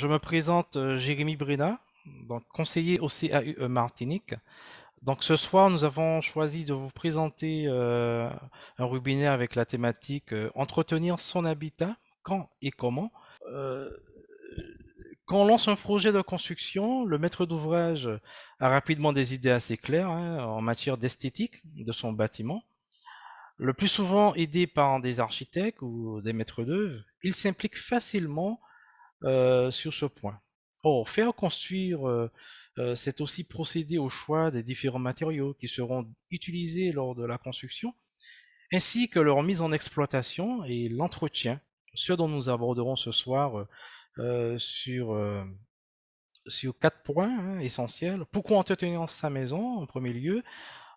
Je me présente Jérémy Brena, donc conseiller au CAUE Martinique. Donc ce soir, nous avons choisi de vous présenter un webinaire avec la thématique entretenir son habitat, quand et comment. Euh, Quand on lance un projet de construction, le maître d'ouvrage a rapidement des idées assez claires en matière d'esthétique de son bâtiment. Le plus souvent aidé par des architectes ou des maîtres d'œuvre, il s'implique facilement sur ce point. Or, faire construire, c'est aussi procéder au choix des différents matériaux qui seront utilisés lors de la construction, ainsi que leur mise en exploitation et l'entretien, ce dont nous aborderons ce soir euh, sur, euh, sur 4 points essentiels. Pourquoi entretenir sa maison en premier lieu?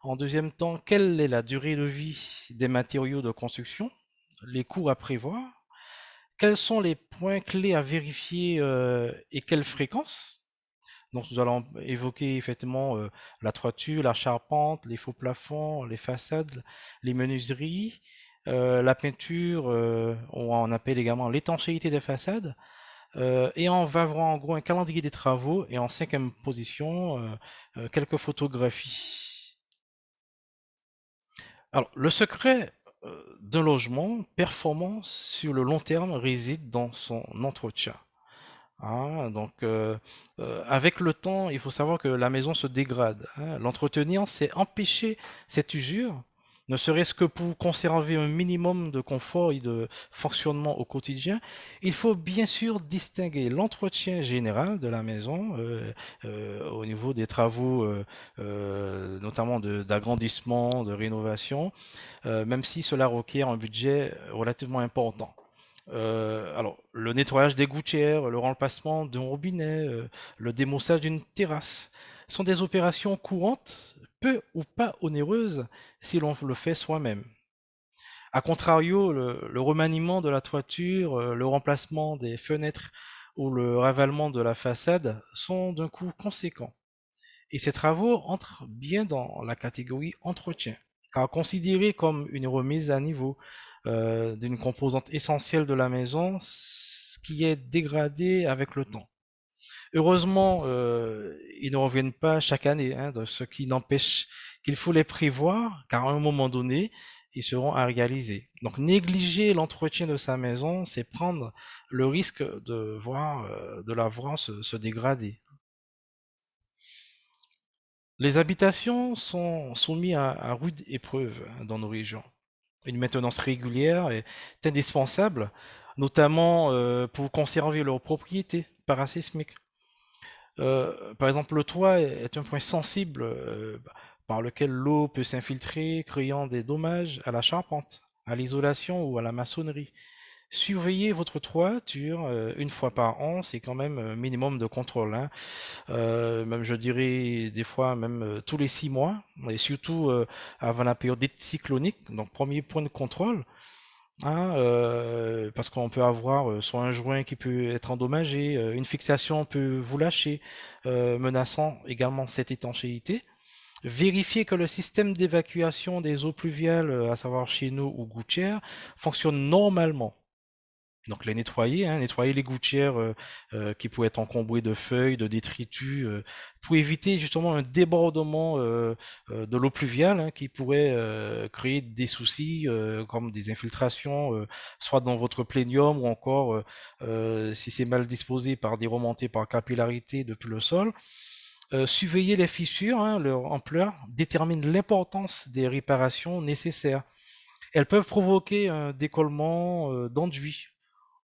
En deuxième temps, quelle est la durée de vie des matériaux de construction? Les coûts à prévoir? Quels sont les points clés à vérifier et quelle fréquence? Donc nous allons évoquer effectivement la toiture, la charpente, les faux plafonds, les façades, les menuiseries, la peinture, on appelle également l'étanchéité des façades. Et on va voir en gros un calendrier des travaux et en cinquième position, quelques photographies. Alors, le secret d'un logement performant sur le long terme réside dans son entretien. Ah, donc, avec le temps, il faut savoir que la maison se dégrade, hein. L'entretenir, c'est empêcher cette usure, ne serait-ce que pour conserver un minimum de confort et de fonctionnement au quotidien. Il faut bien sûr distinguer l'entretien général de la maison au niveau des travaux, notamment d'agrandissement, de rénovation, même si cela requiert un budget relativement important. Alors, le nettoyage des gouttières, le remplacement d'un robinet, le démoussage d'une terrasse sont des opérations courantes, peu ou pas onéreuses si l'on le fait soi-même. A contrario, le remaniement de la toiture, le remplacement des fenêtres ou le ravalement de la façade sont d'un coût conséquent. Et ces travaux entrent bien dans la catégorie entretien, car considérés comme une remise à niveau d'une composante essentielle de la maison, ce qui est dégradé avec le temps. Heureusement, ils ne reviennent pas chaque année, hein, ce qui n'empêche qu'il faut les prévoir, car à un moment donné, ils seront à réaliser. Donc négliger l'entretien de sa maison, c'est prendre le risque de la voir se dégrader. Les habitations sont soumises à rude épreuve dans nos régions. Une maintenance régulière est indispensable, notamment pour conserver leurs propriétés parasismiques. Par exemple, le toit est un point sensible par lequel l'eau peut s'infiltrer, créant des dommages à la charpente, à l'isolation ou à la maçonnerie. Surveiller votre toiture une fois par an, c'est quand même un minimum de contrôle, hein. Même je dirais des fois même tous les 6 mois, et surtout avant la période cyclonique. Donc premier point de contrôle, hein, parce qu'on peut avoir soit un joint qui peut être endommagé, une fixation peut vous lâcher, menaçant également cette étanchéité. Vérifier que le système d'évacuation des eaux pluviales, à savoir chez nous ou gouttières, fonctionne normalement. Donc les nettoyer, hein, nettoyer les gouttières qui pourraient être encombrées de feuilles, de détritus, pour éviter justement un débordement de l'eau pluviale hein, qui pourrait créer des soucis comme des infiltrations, soit dans votre plénium ou encore si c'est mal disposé par des remontées par capillarité depuis le sol. Surveiller les fissures, hein, leur ampleur détermine l'importance des réparations nécessaires. Elles peuvent provoquer un décollement d'enduit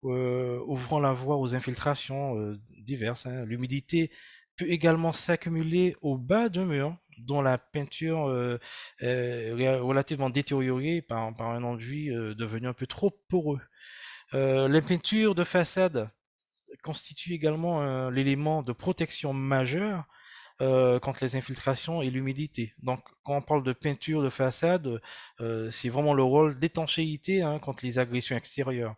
ouvrant la voie aux infiltrations diverses, hein. L'humidité peut également s'accumuler au bas d'un mur dont la peinture est relativement détériorée par un enduit devenu un peu trop poreux. Les peintures de façade constituent également l'élément de protection majeur contre les infiltrations et l'humidité. Donc, quand on parle de peinture de façade, c'est vraiment le rôle d'étanchéité hein, contre les agressions extérieures.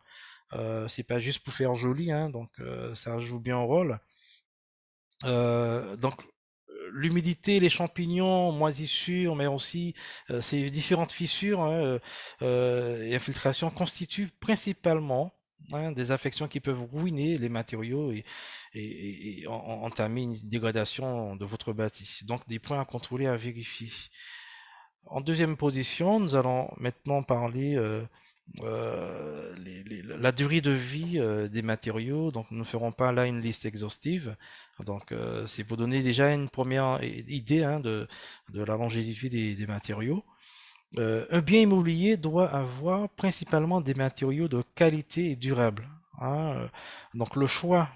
C'est pas juste pour faire joli, hein, donc ça joue bien un rôle. Donc l'humidité, les champignons, moisissures, mais aussi ces différentes fissures hein, et infiltrations constituent principalement hein, des affections qui peuvent ruiner les matériaux et entamer une dégradation de votre bâti. Donc des points à contrôler, à vérifier. En deuxième position, nous allons maintenant parler la durée de vie des matériaux. Donc nous ne ferons pas là une liste exhaustive. Donc c'est pour donner déjà une première idée, hein, de la longévité des matériaux. Un bien immobilier doit avoir principalement des matériaux de qualité et durables, hein. Donc le choix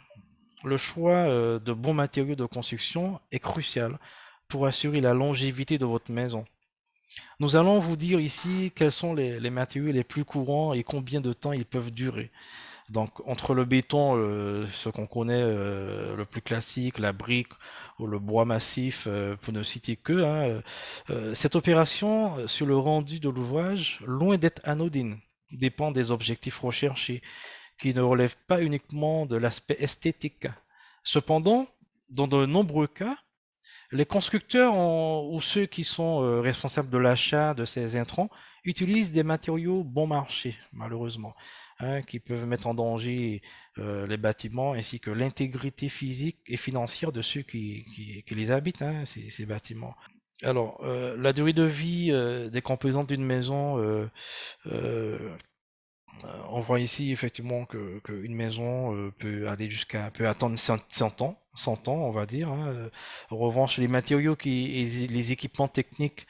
de bons matériaux de construction est crucial pour assurer la longévité de votre maison. Nous allons vous dire ici quels sont les matériaux les plus courants et combien de temps ils peuvent durer. Donc, entre le béton, ce qu'on connaît, le plus classique, la brique ou le bois massif, pour ne citer que, hein, cette opération sur le rendu de l'ouvrage, loin d'être anodine, dépend des objectifs recherchés, qui ne relèvent pas uniquement de l'aspect esthétique. Cependant, dans de nombreux cas, les constructeurs ou ceux qui sont responsables de l'achat de ces intrants utilisent des matériaux bon marché, malheureusement, hein, qui peuvent mettre en danger les bâtiments ainsi que l'intégrité physique et financière de ceux qui les habitent, hein, ces bâtiments. Alors, la durée de vie des composantes d'une maison, on voit ici effectivement qu'une maison peut attendre 100 ans, 100 ans, on va dire, hein. En revanche, les matériaux et les équipements techniques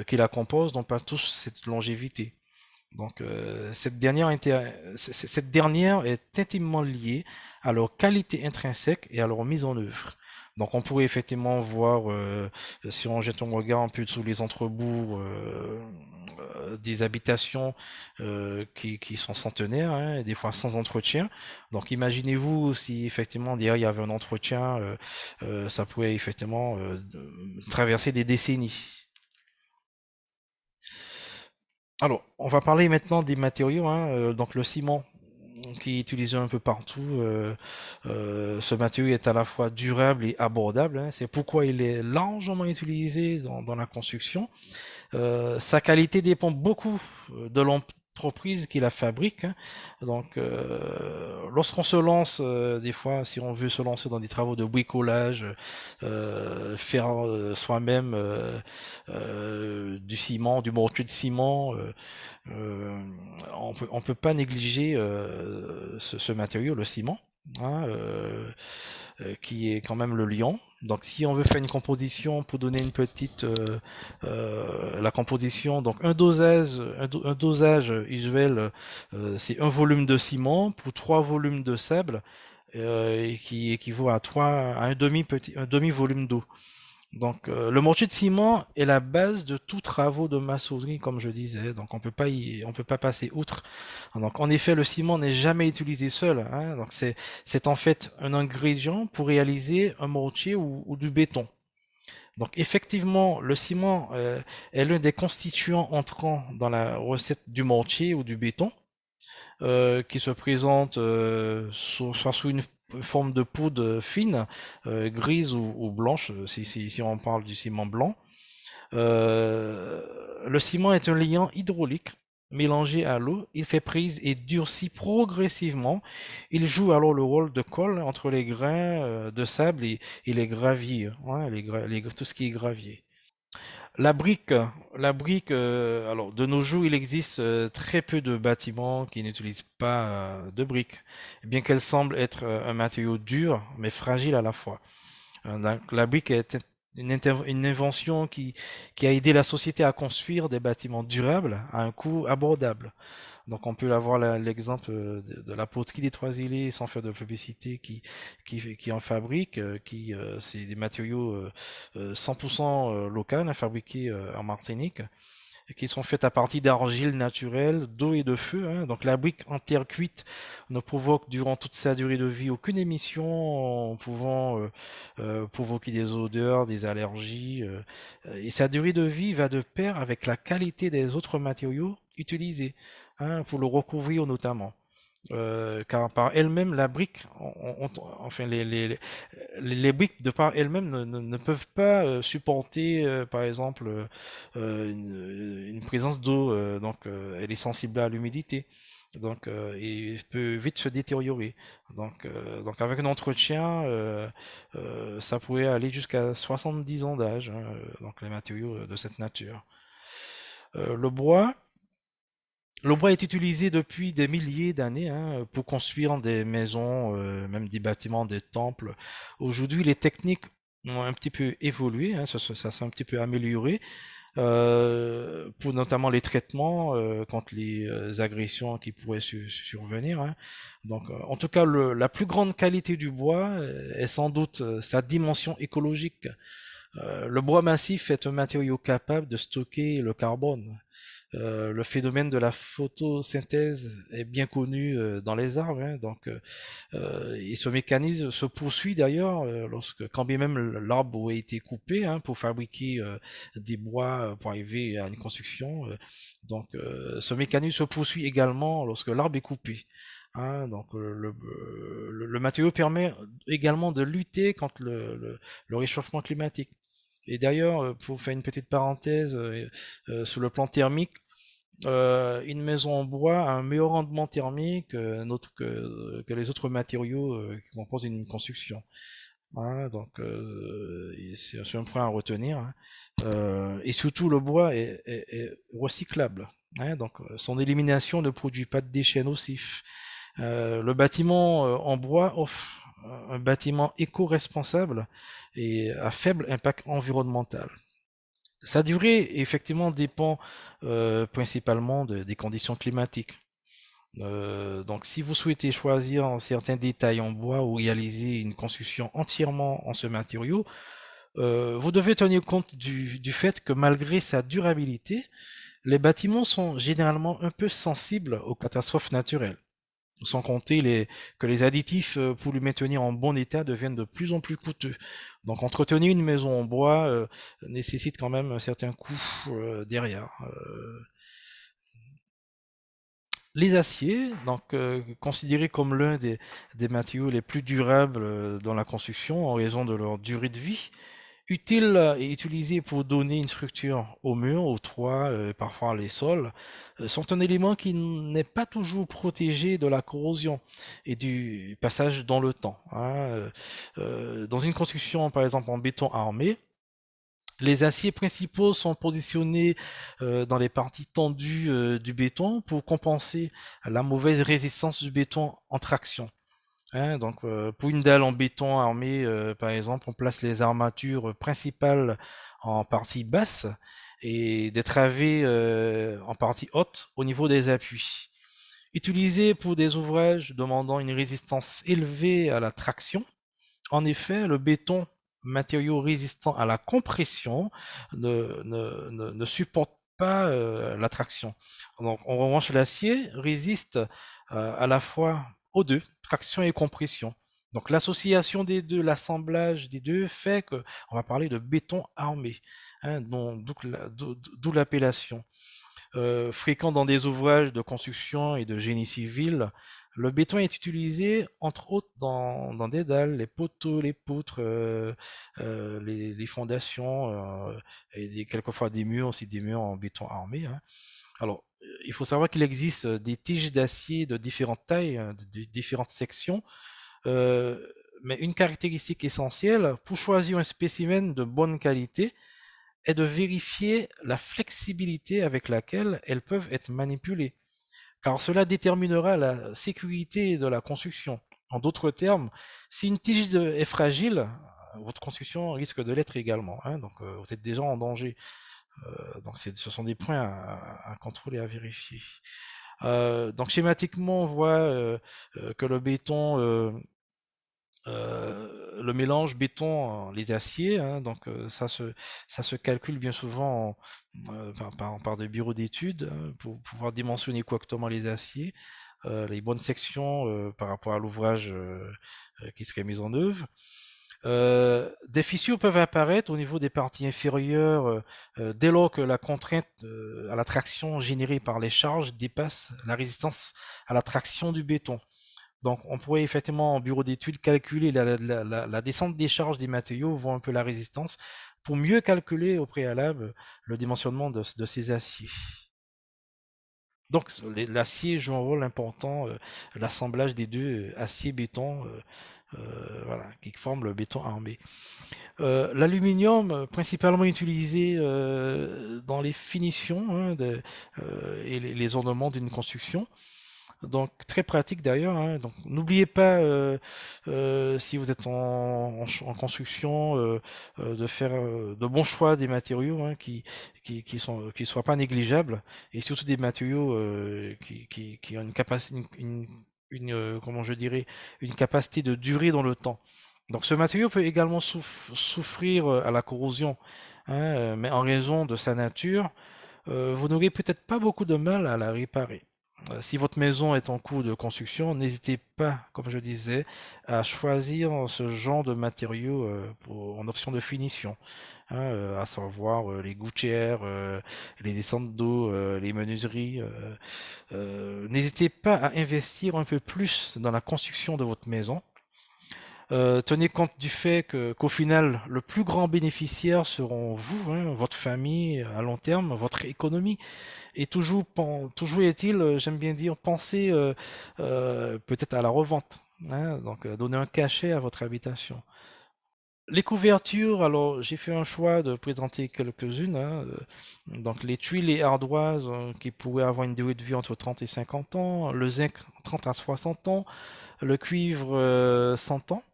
qui la composent n'ont pas tous cette longévité. Donc, cette dernière est intimement liée à leur qualité intrinsèque et à leur mise en œuvre. Donc, on pourrait effectivement voir, si on jette un regard un peu sous les entrebourgs, des habitations qui sont centenaires, hein, et des fois sans entretien. Donc, imaginez-vous si effectivement derrière il y avait un entretien, ça pourrait effectivement traverser des décennies. Alors, on va parler maintenant des matériaux, hein, donc le ciment qui est utilisé un peu partout. Ce matériau est à la fois durable et abordable, hein. C'est pourquoi il est largement utilisé dans la construction. Sa qualité dépend beaucoup de l'entreprise qui la fabrique, hein. Donc, lorsqu'on se lance, des fois, si on veut se lancer dans des travaux de bricolage, faire soi-même du ciment, du mortier de ciment, euh, on peut pas négliger ce matériau, le ciment, hein, qui est quand même le liant. Donc, si on veut faire une composition pour donner une petite, la composition, donc un dosage usuel, c'est un volume de ciment pour 3 volumes de sable, et qui équivaut à un demi volume d'eau. Donc, le mortier de ciment est la base de tous travaux de maçonnerie, comme je disais. Donc, on peut pas passer outre. Donc, en effet, le ciment n'est jamais utilisé seul, hein. Donc, c'est en fait un ingrédient pour réaliser un mortier ou du béton. Donc, effectivement, le ciment est l'un des constituants entrants dans la recette du mortier ou du béton, qui se présente soit sous une forme de poudre fine, grise ou blanche, si on parle du ciment blanc. Le ciment est un liant hydraulique mélangé à l'eau. Il fait prise et durcit progressivement. Il joue alors le rôle de colle entre les grains de sable et les graviers, ouais, tout ce qui est gravier. La brique, alors de nos jours, il existe très peu de bâtiments qui n'utilisent pas de briques, bien qu'elle semble être un matériau dur, mais fragile à la fois. Donc, la brique est une invention qui a aidé la société à construire des bâtiments durables à un coût abordable. Donc on peut avoir l'exemple de la poterie des Trois-Îlets, sans faire de publicité, qui en fabrique, c'est des matériaux 100% locaux, hein, fabriqués en Martinique, et qui sont faits à partir d'argile naturelle, d'eau et de feu, hein. Donc la brique en terre cuite ne provoque durant toute sa durée de vie aucune émission, pouvant provoquer des odeurs, des allergies. Et sa durée de vie va de pair avec la qualité des autres matériaux utilisés, hein, pour le recouvrir notamment. Car par elle-même, la brique, enfin les briques de par elles-mêmes ne peuvent pas supporter, par exemple, une présence d'eau, donc elle est sensible à l'humidité. Donc, il peut vite se détériorer. Donc avec un entretien, ça pourrait aller jusqu'à 70 ans d'âge, hein, donc les matériaux de cette nature. Euh, le bois, le bois est utilisé depuis des milliers d'années, hein, pour construire des maisons, même des bâtiments, des temples. Aujourd'hui, les techniques ont un petit peu évolué, hein, ça s'est un petit peu amélioré, pour notamment les traitements contre les agressions qui pourraient survenir, hein. Donc, en tout cas, la plus grande qualité du bois est sans doute sa dimension écologique. Le bois massif est un matériau capable de stocker le carbone. Le phénomène de la photosynthèse est bien connu dans les arbres, hein, et ce mécanisme se poursuit d'ailleurs quand bien même l'arbre a été coupé, hein, pour fabriquer des bois pour arriver à une construction. Ce mécanisme se poursuit également lorsque l'arbre est coupé, hein. Le matériau permet également de lutter contre le réchauffement climatique. Et d'ailleurs, pour faire une petite parenthèse, sur le plan thermique, une maison en bois a un meilleur rendement thermique que les autres matériaux qui composent une construction, hein. C'est un point à retenir, hein. Et surtout, le bois est recyclable, hein. Son élimination ne produit pas de déchets nocifs. Le bâtiment en bois offre un bâtiment éco-responsable et à faible impact environnemental. Sa durée, effectivement, dépend principalement des conditions climatiques. Donc, si vous souhaitez choisir certains détails en bois ou réaliser une construction entièrement en ce matériau, vous devez tenir compte du fait que malgré sa durabilité, les bâtiments sont généralement un peu sensibles aux catastrophes naturelles. Sans compter que les additifs pour le maintenir en bon état deviennent de plus en plus coûteux. Donc entretenir une maison en bois nécessite quand même un certain coût derrière. Les aciers, considérés comme l'un des matériaux les plus durables dans la construction en raison de leur durée de vie, utiles et utilisés pour donner une structure aux murs, aux toits, parfois les sols, sont un élément qui n'est pas toujours protégé de la corrosion et du passage dans le temps, hein. Dans une construction, par exemple en béton armé, les aciers principaux sont positionnés dans les parties tendues du béton pour compenser la mauvaise résistance du béton en traction, hein. Pour une dalle en béton armé, par exemple, on place les armatures principales en partie basse et des travées en partie haute au niveau des appuis. Utilisé pour des ouvrages demandant une résistance élevée à la traction, en effet, le béton, matériau résistant à la compression, ne supporte pas la traction. Donc, en revanche, l'acier résiste à la fois aux deux, traction et compression. Donc, l'association des deux, l'assemblage des deux fait qu'on va parler de béton armé, hein, d'où l'appellation. Fréquent dans des ouvrages de construction et de génie civil, le béton est utilisé entre autres dans des dalles, les poteaux, les poutres, les fondations, quelquefois des murs, aussi des murs en béton armé, hein. Alors, il faut savoir qu'il existe des tiges d'acier de différentes tailles, hein, de différentes sections, euh, mais une caractéristique essentielle pour choisir un spécimen de bonne qualité est de vérifier la flexibilité avec laquelle elles peuvent être manipulées, car cela déterminera la sécurité de la construction. En d'autres termes, si une tige est fragile, votre construction risque de l'être également, hein. Vous êtes déjà en danger. Ce sont des points à contrôler, à vérifier. Schématiquement, on voit que le mélange béton, les aciers, hein, ça se calcule bien souvent par des bureaux d'études, hein, pour pouvoir dimensionner correctement les aciers, les bonnes sections par rapport à l'ouvrage qui serait mis en œuvre. Des fissures peuvent apparaître au niveau des parties inférieures dès lors que la contrainte à la traction générée par les charges dépasse la résistance à la traction du béton. Donc, on pourrait effectivement en bureau d'études calculer la descente des charges des matériaux, voir un peu la résistance, pour mieux calculer au préalable le dimensionnement de ces aciers. Donc l'acier joue un rôle important, l'assemblage des deux, acier-béton, voilà, qui forment le béton armé. L'aluminium, principalement utilisé dans les finitions hein, et les ornements d'une construction. Donc très pratique d'ailleurs, hein. Donc n'oubliez pas, si vous êtes en construction, de faire de bons choix des matériaux hein, qui soient pas négligeables et surtout des matériaux qui ont une capacité, comment je dirais, une capacité de durer dans le temps. Donc ce matériau peut également souffrir à la corrosion, hein, mais en raison de sa nature, vous n'aurez peut-être pas beaucoup de mal à la réparer. Si votre maison est en cours de construction, n'hésitez pas, comme je disais, à choisir ce genre de matériaux en option de finition, hein, à savoir les gouttières, les descentes d'eau, les menuiseries. N'hésitez pas à investir un peu plus dans la construction de votre maison. Tenez compte du fait qu'au final, le plus grand bénéficiaire seront vous, hein, votre famille à long terme, votre économie. Et toujours est-il, j'aime bien dire, penser peut-être à la revente, hein, donc donner un cachet à votre habitation. Les couvertures, alors j'ai fait un choix de présenter quelques-unes, hein, donc les tuiles et ardoises qui pourraient avoir une durée de vie entre 30 et 50 ans, le zinc 30 à 60 ans, le cuivre 100 ans,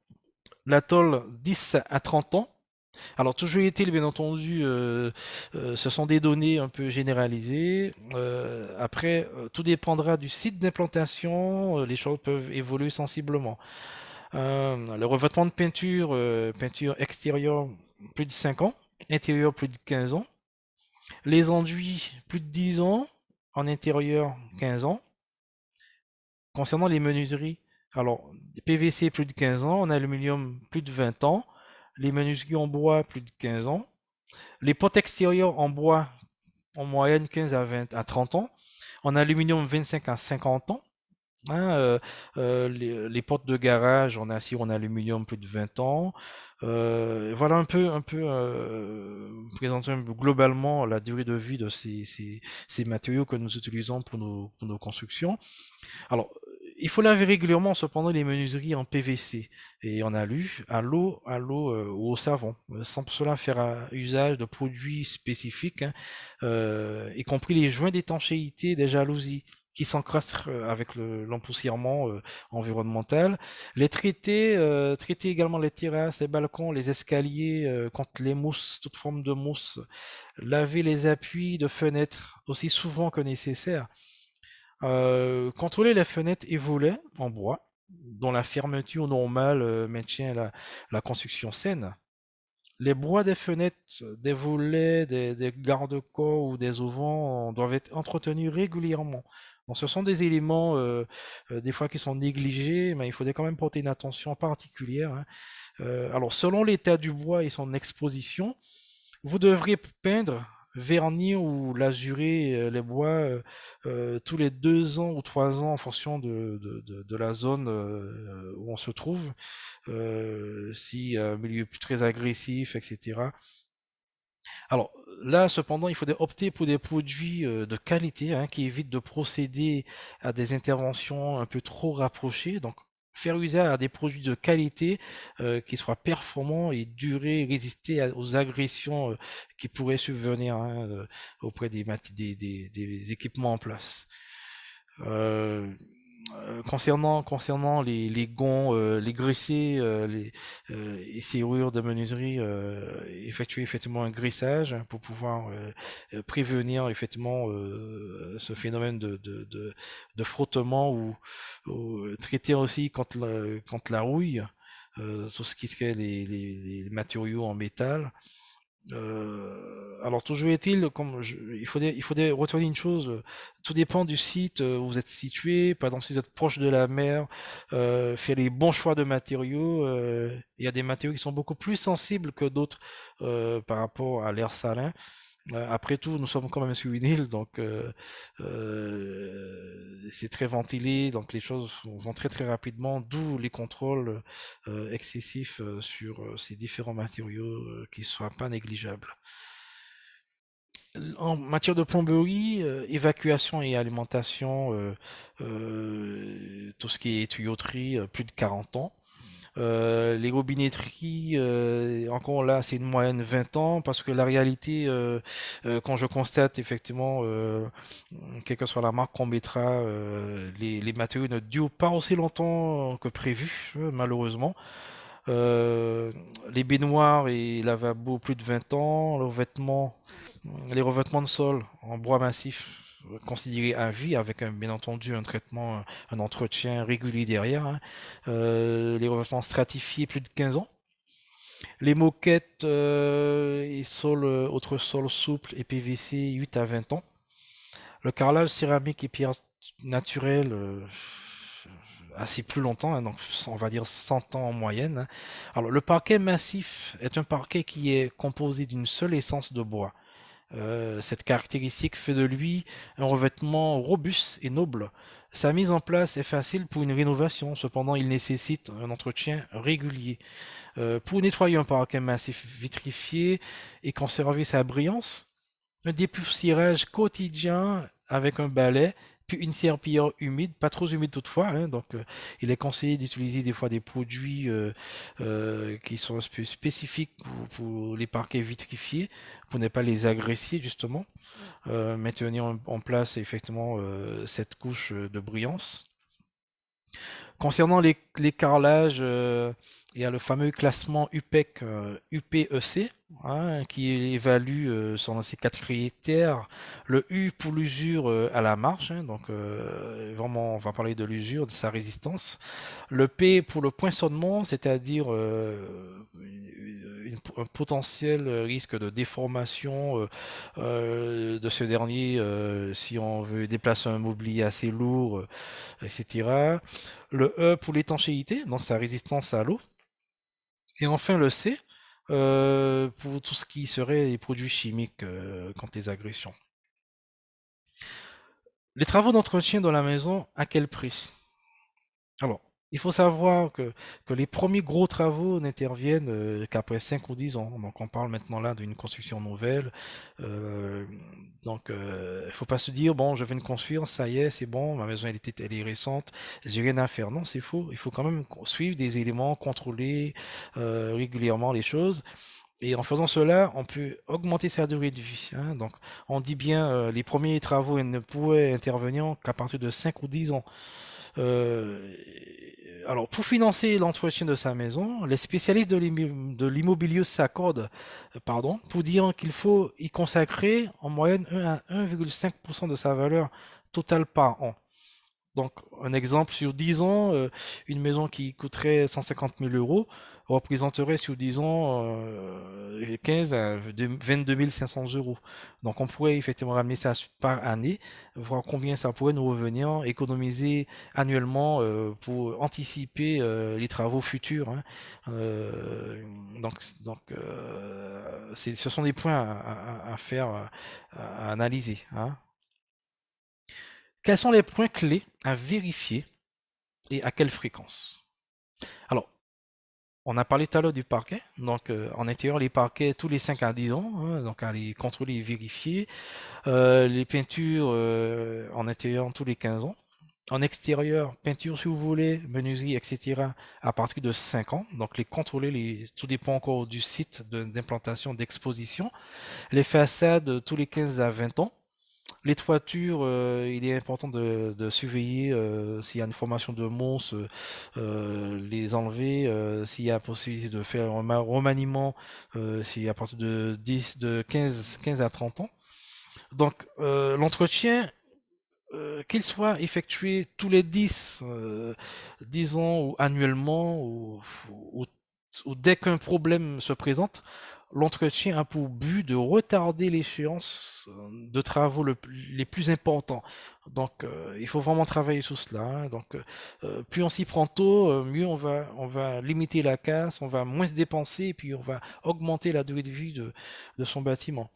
la tôle 10 à 30 ans. Alors, toujours est-il, bien entendu, ce sont des données un peu généralisées. Après, tout dépendra du site d'implantation. Les choses peuvent évoluer sensiblement. Le revêtement de peinture, peinture extérieure, plus de 5 ans. Intérieur, plus de 15 ans. Les enduits, plus de 10 ans. En intérieur, 15 ans. Concernant les menuiseries, alors, PVC, plus de 15 ans. En aluminium, plus de 20 ans. Les menuiseries en bois, plus de 15 ans. Les portes extérieures en bois, en moyenne 15 à 30 ans. En aluminium, 25 à 50 ans. Hein, les portes de garage en acier ou en aluminium, plus de 20 ans. Voilà présenter globalement la durée de vie de ces matériaux que nous utilisons pour nos constructions. Alors, il faut laver régulièrement cependant les menuiseries en PVC et en alu, à l'eau ou au savon, sans pour cela faire usage de produits spécifiques, hein, y compris les joints d'étanchéité des jalousies qui s'encrassent avec l'empoussièrement environnemental. Traiter également les terrasses, les balcons, les escaliers contre les mousses, toute forme de mousse. Laver les appuis de fenêtres aussi souvent que nécessaire. Contrôler les fenêtres et volets en bois, dont la fermeture normale maintient la construction saine. Les bois des fenêtres, des volets, des garde-corps ou des auvents doivent être entretenus régulièrement. Donc, ce sont des éléments, des fois, qui sont négligés, mais il faudrait quand même porter une attention particulière, hein. Alors, selon l'état du bois et son exposition, vous devrez peindre, vernir ou lazurer les bois tous les 2 ans ou 3 ans en fonction de la zone où on se trouve. Si un milieu très agressif, etc. Alors là, cependant, il faudrait opter pour des produits de qualité hein, qui évitent de procéder à des interventions un peu trop rapprochées. Donc, faire usage à des produits de qualité qui soient performants et durer, résister aux agressions qui pourraient subvenir hein, auprès des équipements en place. Euh, concernant les gonds, les grissés, et serrures de menuiserie, effectuer effectivement un grissage hein, pour pouvoir prévenir effectivement ce phénomène de frottement ou traiter aussi contre la rouille, tout ce qui serait les matériaux en métal. Alors toujours est-il, il faudrait retenir une chose, tout dépend du site où vous êtes situé. Par exemple, si vous êtes proche de la mer, faire les bons choix de matériaux. Il y a des matériaux qui sont beaucoup plus sensibles que d'autres par rapport à l'air salin. Après tout, nous sommes quand même sur une île, donc c'est très ventilé, donc les choses vont très très rapidement, d'où les contrôles excessifs sur ces différents matériaux qui ne soient pas négligeables. En matière de plomberie, évacuation et alimentation, tout ce qui est tuyauterie, plus de 40 ans. Les robinetteries, encore là, c'est une moyenne 20 ans, parce que la réalité, quand je constate effectivement, quelle que soit la marque qu'on mettra, les matériaux ne durent pas aussi longtemps que prévu, malheureusement. Euh, les baignoires et lavabos, plus de 20 ans. Les revêtements de sol en bois massif, considérés à vie, avec bien entendu un traitement, un entretien régulier derrière, hein. Les revêtements stratifiés, plus de 15 ans. Les moquettes et sols, autres sols souples et PVC, 8 à 20 ans. Le carrelage céramique et pierre naturelle, assez plus longtemps, hein, donc on va dire 100 ans en moyenne, hein. Alors, le parquet massif est un parquet qui est composé d'une seule essence de bois. Cette caractéristique fait de lui un revêtement robuste et noble. Sa mise en place est facile pour une rénovation, cependant il nécessite un entretien régulier. Pour nettoyer un parquet massif vitrifié et conserver sa brillance, un dépoussiérage quotidien avec un balai, puis une serpillière humide, pas trop humide toutefois, hein, donc il est conseillé d'utiliser des fois des produits qui sont spécifiques pour les parquets vitrifiés, pour ne pas les agresser justement, maintenir en place effectivement cette couche de brillance. Concernant les carrelages, il y a le fameux classement UPEC, UPEC, hein, qui évalue selon ces quatre critères. Le U pour l'usure à la marche, hein, donc vraiment on va parler de l'usure, de sa résistance. Le P pour le poinçonnement, c'est-à-dire un potentiel risque de déformation de ce dernier si on veut déplacer un mobilier assez lourd, etc. Le E pour l'étanchéité, donc sa résistance à l'eau. Et enfin le C pour tout ce qui serait les produits chimiques contre les agressions. Les travaux d'entretien de la maison, à quel prix? Alors, il faut savoir que les premiers gros travaux n'interviennent qu'après 5 ou 10 ans. Donc, on parle maintenant là d'une construction nouvelle. Euh, donc, il ne faut pas se dire, bon, je viens de construire, ça y est, c'est bon, ma maison elle est récente, j'ai rien à faire. Non, c'est faux. Il faut quand même suivre des éléments, contrôler régulièrement les choses. Et en faisant cela, on peut augmenter sa durée de vie, hein. Donc, on dit bien, les premiers travaux ils ne pourraient intervenir qu'à partir de 5 ou 10 ans. Euh, alors, pour financer l'entretien de sa maison, les spécialistes de l'immobilier s'accordent, pour dire qu'il faut y consacrer en moyenne 1 à 1,5% de sa valeur totale par an. Donc, un exemple, sur 10 ans, une maison qui coûterait 150 000 euros représenterait sur 10 ans 15 à 22 500 euros. Donc, on pourrait effectivement ramener ça par année, voir combien ça pourrait nous revenir, économiser annuellement pour anticiper les travaux futurs, hein. Euh, ce sont des points à faire, à analyser, hein. Quels sont les points clés à vérifier et à quelle fréquence? Alors, on a parlé tout à l'heure du parquet. Donc, en intérieur, les parquets tous les 5 à 10 ans, hein, donc à les contrôler et vérifier. Les peintures en intérieur tous les 15 ans. En extérieur, peinture si vous voulez, menuiserie, etc. à partir de 5 ans. Donc, les contrôler, tout dépend encore du site d'implantation, d'exposition. Les façades tous les 15 à 20 ans. Les toitures, il est important de surveiller s'il y a une formation de mousse, les enlever, s'il y a possibilité de faire un remaniement, s'il y a à partir de 15 à 30 ans. Donc, l'entretien, qu'il soit effectué tous les 10 ans ou annuellement ou, ou dès qu'un problème se présente, l'entretien a pour but de retarder l'échéance de travaux les plus importants. Donc, il faut vraiment travailler sur cela, hein. Donc, plus on s'y prend tôt, mieux on va limiter la casse, on va moins se dépenser, et puis on va augmenter la durée de vie de son bâtiment.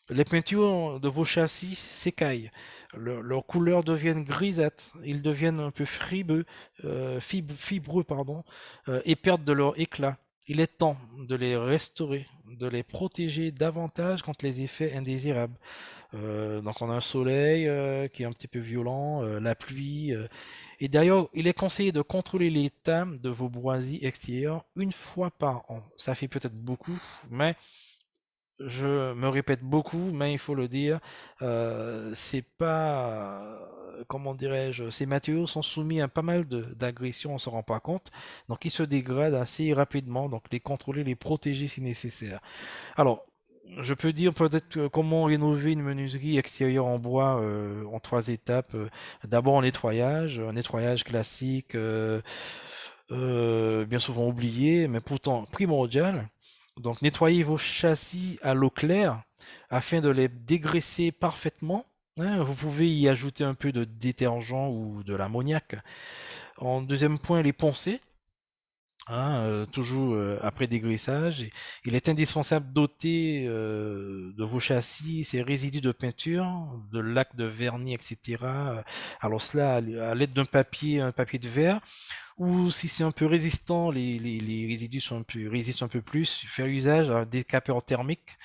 Les peintures de vos châssis s'écaillent, leurs couleurs deviennent grisâtres, ils deviennent un peu fibreux, pardon, et perdent de leur éclat. Il est temps de les restaurer, de les protéger davantage contre les effets indésirables. Donc on a un soleil qui est un petit peu violent, la pluie. Et d'ailleurs, il est conseillé de contrôler l'état de vos boisies extérieures une fois par an. Ça fait peut-être beaucoup, mais je me répète beaucoup, mais il faut le dire, c'est pas, comment dirais-je, ces matériaux sont soumis à pas mal d'agressions, on ne s'en rend pas compte, donc ils se dégradent assez rapidement, donc les contrôler, les protéger si nécessaire. Alors, je peux dire peut-être comment rénover une menuiserie extérieure en bois en 3 étapes. D'abord un nettoyage classique, bien souvent oublié, mais pourtant primordial. Donc, nettoyez vos châssis à l'eau claire afin de les dégraisser parfaitement. Hein. Vous pouvez y ajouter un peu de détergent ou de l'ammoniac. En deuxième point, les poncer. Hein, toujours après dégraissage. Il est indispensable d'ôter de vos châssis ces résidus de peinture, de lac, de vernis, etc. Alors cela à l'aide d'un papier, un papier de verre, ou si c'est un peu résistant, les résidus résistent un peu plus, faire usage d'un décapeur thermique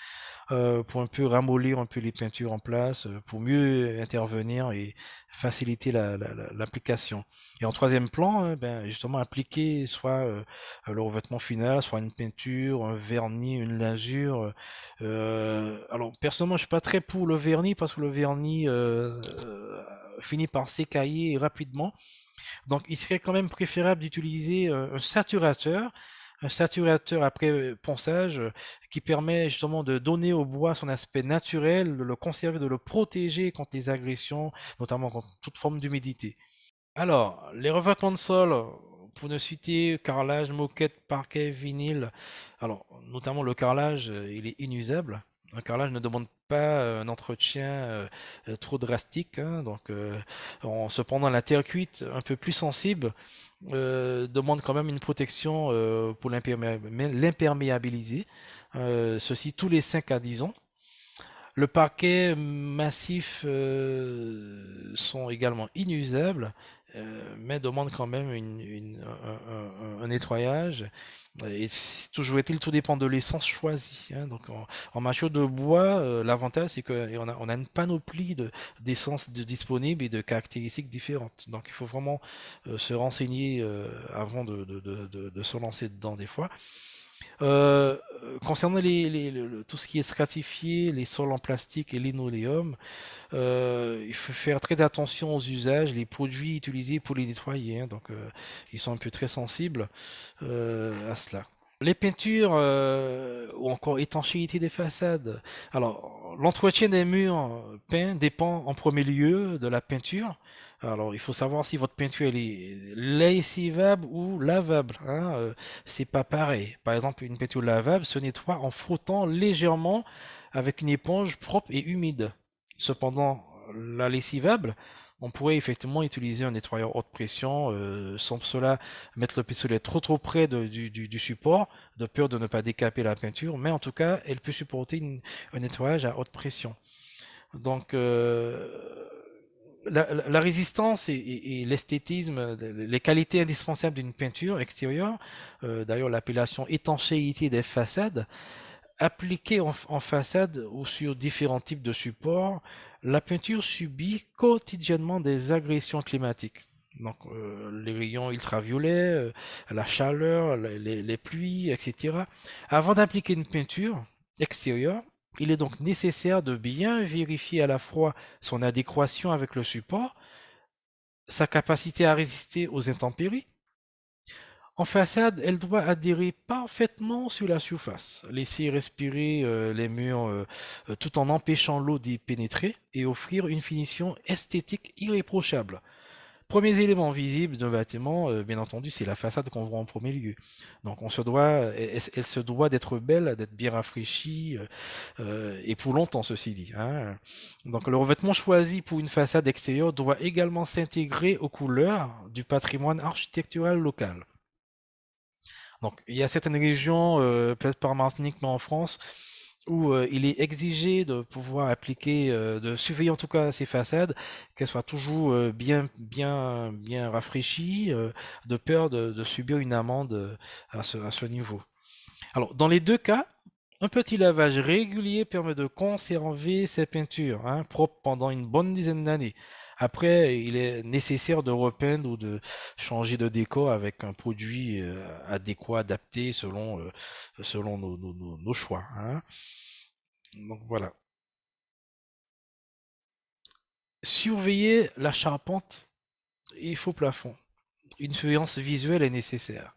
pour un peu ramollir un peu les peintures en place, pour mieux intervenir et faciliter l'application. Et en troisième plan, ben, justement, appliquer soit le revêtement final, soit une peinture, un vernis, une lasure. Alors, personnellement, je suis pas très pour le vernis parce que le vernis finit par s'écailler rapidement. Donc, il serait quand même préférable d'utiliser un saturateur après ponçage qui permet justement de donner au bois son aspect naturel, de le conserver, de le protéger contre les agressions, notamment contre toute forme d'humidité. Alors, les revêtements de sol, pour ne citer carrelage, moquette, parquet, vinyle. Alors, notamment le carrelage, il est inusable. Un carrelage ne demande pas un entretien trop drastique, hein, donc, cependant, la terre cuite, un peu plus sensible, demande quand même une protection pour l'imperméabiliser. Ceci tous les 5 à 10 ans. Le parquet massif sont également inusables, mais demandent quand même un nettoyage. Et toujours est-il, tout dépend de l'essence choisie. Hein. Donc en matériaux de bois, l'avantage c'est qu'on a une panoplie d'essences disponibles et de caractéristiques différentes. Donc il faut vraiment se renseigner avant de se lancer dedans des fois. Concernant tout ce qui est stratifié, les sols en plastique et linoléum, il faut faire très attention aux usages, les produits utilisés pour les nettoyer. Hein, donc, ils sont un peu très sensibles à cela. Les peintures ou encore étanchéité des façades. Alors, l'entretien des murs peints dépend en premier lieu de la peinture. Alors, il faut savoir si votre peinture elle est lessivable ou lavable. Hein, c'est pas pareil. Par exemple, une peinture lavable se nettoie en frottant légèrement avec une éponge propre et humide. Cependant, la lessivable, on pourrait effectivement utiliser un nettoyeur haute pression sans cela mettre le pistolet trop près du support, de peur de ne pas décaper la peinture, mais en tout cas, elle peut supporter un nettoyage à haute pression. Donc, la résistance et l'esthétisme, les qualités indispensables d'une peinture extérieure, d'ailleurs l'appellation étanchéité des façades, appliquée en façade ou sur différents types de supports, la peinture subit quotidiennement des agressions climatiques. Donc, les rayons ultraviolets, la chaleur, les pluies, etc. Avant d'appliquer une peinture extérieure, il est donc nécessaire de bien vérifier à la fois son adéquation avec le support, sa capacité à résister aux intempéries. En façade, elle doit adhérer parfaitement sur la surface, laisser respirer les murs tout en empêchant l'eau d'y pénétrer et offrir une finition esthétique irréprochable. Premiers éléments visibles d'un bâtiment, bien entendu, c'est la façade qu'on voit en premier lieu. Donc elle se doit d'être belle, d'être bien rafraîchie, et pour longtemps, ceci dit. Hein. Donc le revêtement choisi pour une façade extérieure doit également s'intégrer aux couleurs du patrimoine architectural local. Donc, il y a certaines régions, peut-être pas en Martinique, mais en France, où il est exigé de pouvoir appliquer, de surveiller en tout cas ces façades, qu'elles soient toujours bien rafraîchies, de peur de subir une amende à ce niveau. Alors, dans les deux cas, un petit lavage régulier permet de conserver ces peintures hein, propres pendant une bonne dizaine d'années. Après, il est nécessaire de repeindre ou de changer de décor avec un produit adéquat, adapté selon nos choix. Hein. Donc voilà. Surveiller la charpente et faux plafond. Une surveillance visuelle est nécessaire.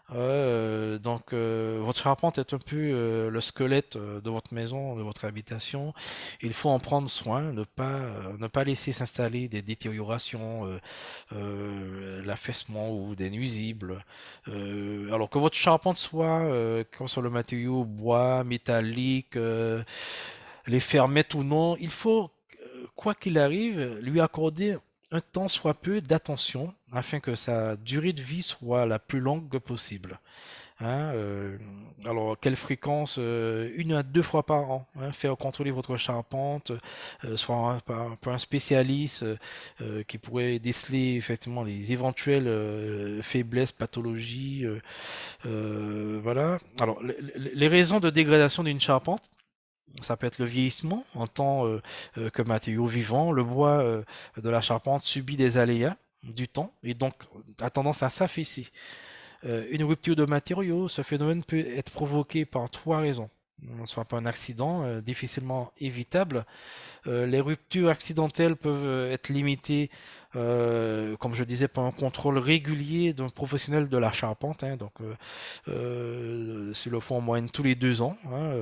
Ouais, votre charpente est un peu le squelette de votre maison, de votre habitation. Il faut en prendre soin, ne pas laisser s'installer des détériorations, l'affaissement ou des nuisibles. Alors que votre charpente soit, comme sur le matériau bois, métallique, les fermettes ou non, il faut, quoi qu'il arrive, lui accorder un temps soit peu d'attention afin que sa durée de vie soit la plus longue possible. Hein, alors, quelle fréquence? Une à deux fois par an. Hein, faire contrôler votre charpente, soit par un spécialiste qui pourrait déceler effectivement les éventuelles faiblesses, pathologies. Voilà. Alors, les raisons de dégradation d'une charpente, ça peut être le vieillissement en tant que matériau vivant. Le bois de la charpente subit des aléas du temps et donc a tendance à s'affaisser. Une rupture de matériaux, ce phénomène peut être provoqué par trois raisons. Soit par un accident difficilement évitable. Les ruptures accidentelles peuvent être limitées, comme je disais, par un contrôle régulier d'un professionnel de la charpente. Hein, donc, c'est le font en moyenne tous les 2 ans, hein,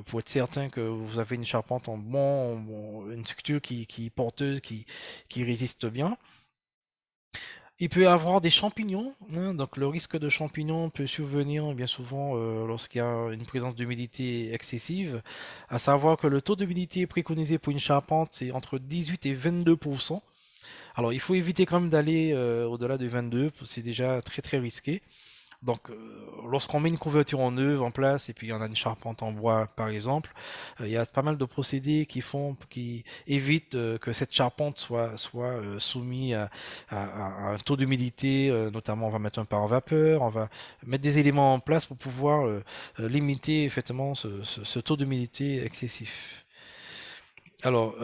pour être certain que vous avez une charpente une structure qui est porteuse, qui résiste bien. Il peut y avoir des champignons, hein, donc le risque de champignons peut survenir bien souvent lorsqu'il y a une présence d'humidité excessive. À savoir que le taux d'humidité préconisé pour une charpente, c'est entre 18 et 22%. Alors il faut éviter quand même d'aller au-delà de 22, c'est déjà très très risqué. Donc, lorsqu'on met une couverture en œuvre en place et puis on a une charpente en bois, par exemple, il y a pas mal de procédés qui évitent que cette charpente soit soumise à un taux d'humidité. Notamment, on va mettre un pare-vapeur, on va mettre des éléments en place pour pouvoir limiter effectivement ce taux d'humidité excessif. Alors,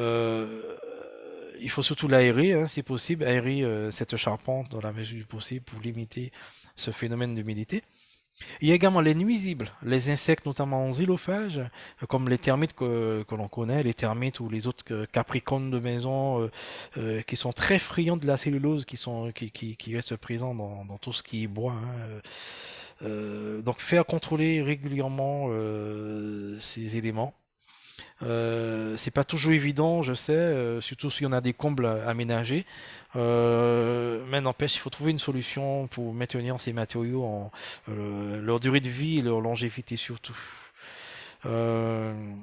il faut surtout l'aérer, hein, si possible, aérer cette charpente dans la mesure du possible pour limiter ce phénomène d'humidité. Il y a également les nuisibles, les insectes notamment xylophages, comme les termites que l'on connaît, les termites ou les autres capricornes de maison, qui sont très friands de la cellulose, qui restent présents dans tout ce qui est bois. Hein. Donc faire contrôler régulièrement ces éléments. C'est pas toujours évident, je sais, surtout si on a des combles aménagés. Mais n'empêche, il faut trouver une solution pour maintenir ces matériaux leur durée de vie et leur longévité surtout. Euh,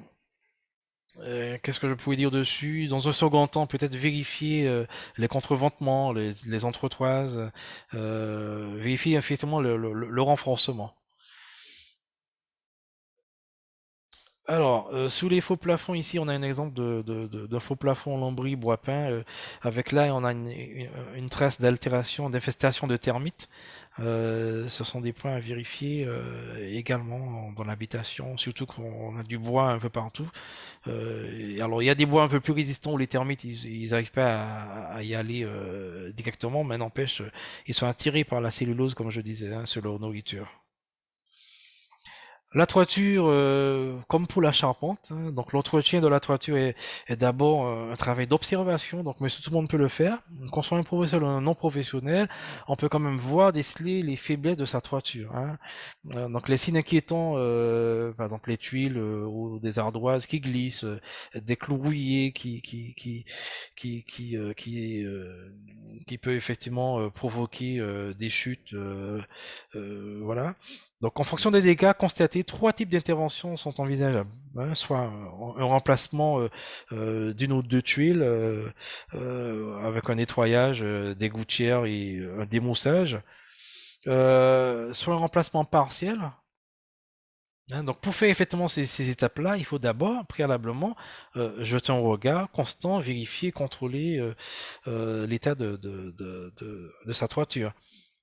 Qu'est-ce que je pouvais dire dessus? Dans un second temps, peut-être vérifier les contreventements, les entretoises, vérifier effectivement le renforcement. Alors, sous les faux plafonds, ici, on a un exemple d'un faux plafond lambris bois peint. Avec là, on a une trace d'altération, d'infestation de termites. Ce sont des points à vérifier également dans l'habitation, surtout qu'on a du bois un peu partout. Alors, il y a des bois un peu plus résistants où les termites, ils n'arrivent pas à y aller directement, mais n'empêche, ils sont attirés par la cellulose, comme je disais, hein, sur leur nourriture. La toiture, comme pour la charpente, hein, donc l'entretien de la toiture est d'abord un travail d'observation, donc monsieur tout le monde peut le faire. Qu'on soit un professionnel ou un non professionnel, on peut quand même voir, déceler les faiblesses de sa toiture. Hein. Donc les signes inquiétants, par exemple les tuiles ou des ardoises qui glissent, des clous rouillés qui, qui, euh, qui, euh, qui peut effectivement provoquer des chutes, voilà. Donc, en fonction des dégâts constatés, trois types d'interventions sont envisageables. Hein, soit un remplacement d'une ou deux tuiles avec un nettoyage des gouttières et un démoussage, soit un remplacement partiel. Hein, donc, pour faire effectivement ces étapes-là, il faut d'abord, préalablement, jeter un regard constant, vérifier, contrôler l'état de sa toiture.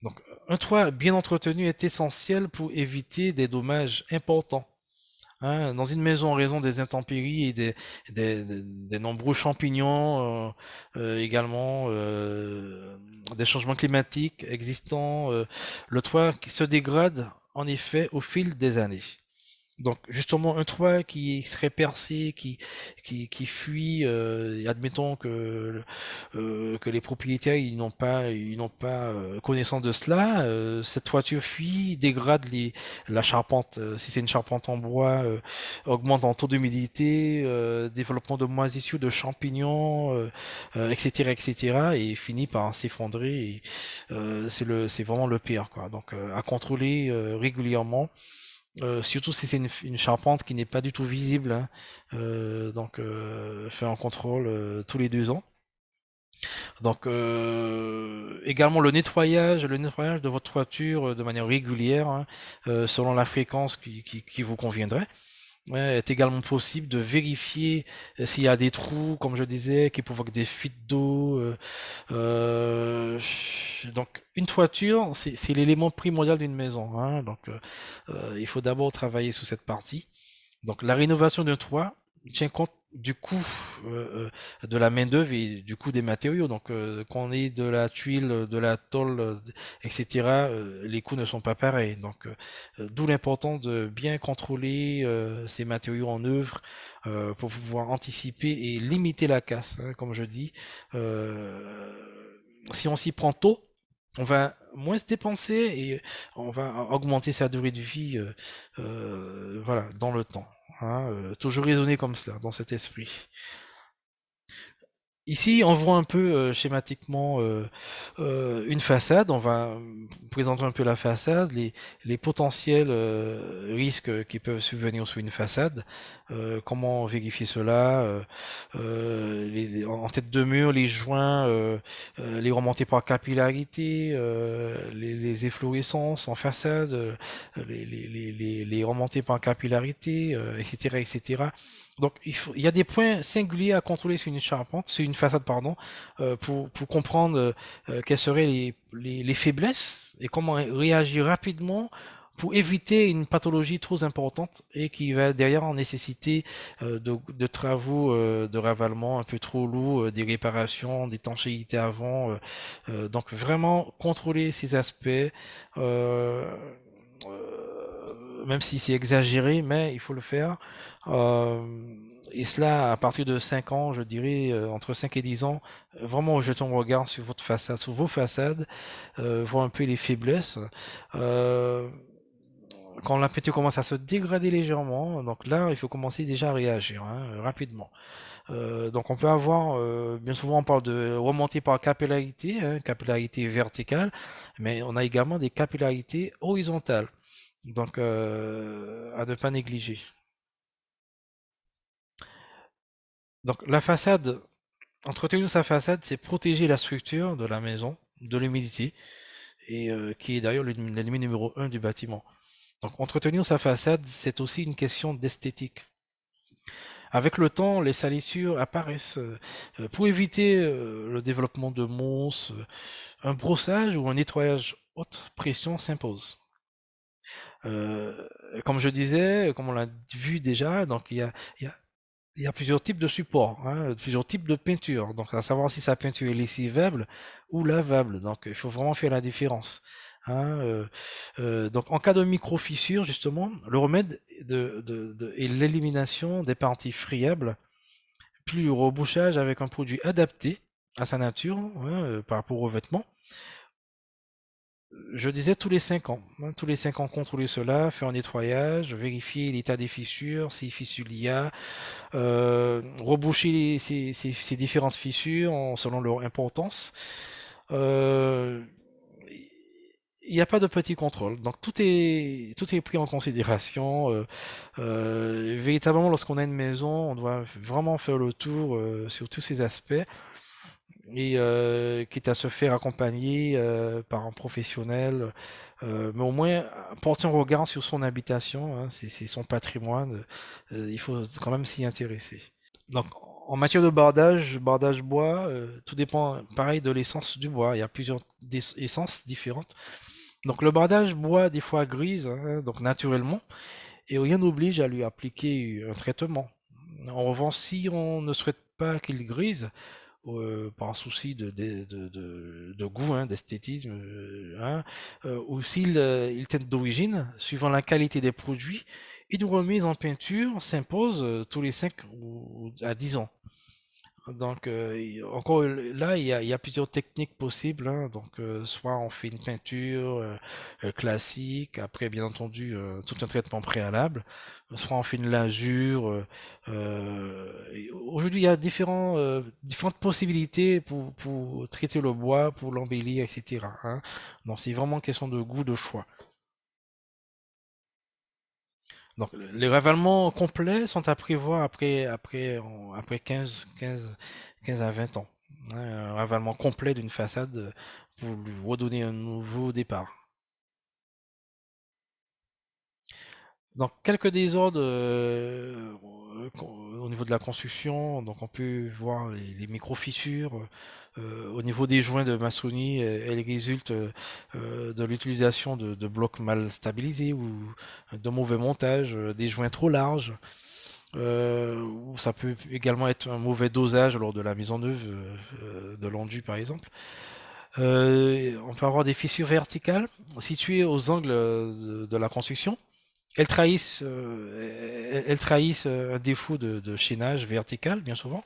Donc, un toit bien entretenu est essentiel pour éviter des dommages importants. Hein, dans une maison, en raison des intempéries et des nombreux champignons, également des changements climatiques existants, le toit qui se dégrade en effet au fil des années. Donc justement un toit qui serait percé, qui fuit, et admettons que les propriétaires ils n'ont pas connaissance de cela, cette toiture fuit, dégrade la charpente, si c'est une charpente en bois, augmente en taux d'humidité, développement de moisissures, de champignons, etc., etc., et finit par s'effondrer. Et, c'est vraiment le pire, quoi. Donc à contrôler régulièrement. Surtout si c'est une charpente qui n'est pas du tout visible, hein. Donc, faire un contrôle tous les 2 ans. Donc, également le nettoyage de votre toiture de manière régulière, hein, selon la fréquence qui vous conviendrait. Ouais, est également possible de vérifier s'il y a des trous, comme je disais, qui provoquent des fuites d'eau. Euh, donc, une toiture, c'est l'élément primordial d'une maison, hein. Donc, il faut d'abord travailler sur cette partie. Donc, la rénovation d'un toit tient compte du coût de la main-d'œuvre et du coût des matériaux. Donc, qu'on ait de la tuile, de la tôle, etc., les coûts ne sont pas pareils. Donc, d'où l'importance de bien contrôler ces matériaux en œuvre pour pouvoir anticiper et limiter la casse, hein, comme je dis. Euh, Si on s'y prend tôt, on va moins se dépenser et on va augmenter sa durée de vie, voilà, dans le temps, hein, toujours raisonner comme cela, dans cet esprit. Ici, on voit un peu schématiquement une façade. On va présenter un peu la façade, les potentiels risques qui peuvent survenir sur une façade. Comment vérifier cela, en tête de mur, les joints, les remontées par capillarité, les efflorescences en façade, les remontées par capillarité, etc., etc. Donc, il y a des points singuliers à contrôler sur une charpente, sur une façade, pardon, pour comprendre quelles seraient les faiblesses et comment réagir rapidement pour éviter une pathologie trop importante et qui va derrière en nécessiter de travaux de ravalement un peu trop lourds, des réparations, d'étanchéité avant. Donc, vraiment contrôler ces aspects. Euh, Même si c'est exagéré, mais il faut le faire. Euh, et cela à partir de 5 ans, je dirais, entre 5 et 10 ans, vraiment jeter un regard sur votre façade, sur vos façades, voir un peu les faiblesses. Euh, Quand la peinture commence à se dégrader légèrement, donc là, il faut commencer déjà à réagir, hein, rapidement. Donc on peut avoir, bien souvent on parle de remontée par capillarité, hein, capillarité verticale, mais on a également des capillarités horizontales. Donc, à ne pas négliger. Donc, la façade, entretenir sa façade, c'est protéger la structure de la maison de l'humidité, et qui est d'ailleurs l'ennemi numéro un du bâtiment. Donc, entretenir sa façade, c'est aussi une question d'esthétique. Avec le temps, les salissures apparaissent. Pour éviter le développement de mousse, un brossage ou un nettoyage haute pression s'impose. Euh, Comme je disais, comme on l'a vu déjà, donc il y a il y a plusieurs types de supports, hein, plusieurs types de peinture. Donc, à savoir si sa peinture est lessivable ou lavable. Donc, il faut vraiment faire la différence, hein. Donc, en cas de micro-fissure, justement, le remède est l'élimination des parties friables, puis le rebouchage avec un produit adapté à sa nature, hein, par rapport au vêtement. Je disais tous les 5 ans, hein, tous les 5 ans, contrôler cela, faire un nettoyage, vérifier l'état des fissures, si fissures il y a, reboucher ces différentes fissures selon leur importance. Euh, il n'y a pas de petit contrôle, donc tout est pris en considération. Véritablement, lorsqu'on a une maison, on doit vraiment faire le tour sur tous ces aspects et quitte à se faire accompagner par un professionnel, mais au moins porter un regard sur son habitation, hein, c'est son patrimoine, il faut quand même s'y intéresser. Donc, En matière de bardage bois, tout dépend pareil de l'essence du bois. Il y a plusieurs essences différentes. Donc le bardage bois des fois grise, hein, donc naturellement, et rien n'oblige à lui appliquer un traitement. En revanche, si on ne souhaite pas qu'il grise, par souci de goût, hein, d'esthétisme, hein, ou s'il il teinte d'origine, suivant la qualité des produits, une remise en peinture s'impose tous les 5 ou à 10 ans. Donc, encore là, il y a plusieurs techniques possibles, hein. Donc, soit on fait une peinture classique, après, bien entendu, tout un traitement préalable, soit on fait une lasure. Aujourd'hui, il y a différentes possibilités pour traiter le bois, pour l'embellir, etc., hein. Donc, c'est vraiment une question de goût, de choix. Donc, les ravalements complets sont à prévoir après 15 à 20 ans, hein. Un ravalement complet d'une façade pour lui redonner un nouveau départ. Donc, quelques désordres au niveau de la construction. Donc, on peut voir les micro-fissures. Au niveau des joints de maçonnerie, elles résultent de l'utilisation de blocs mal stabilisés ou de mauvais montage, des joints trop larges. Ou ça peut également être un mauvais dosage lors de la mise en œuvre de l'enduit, par exemple. On peut avoir des fissures verticales situées aux angles de la construction. Elles trahissent un défaut de chaînage vertical, bien souvent.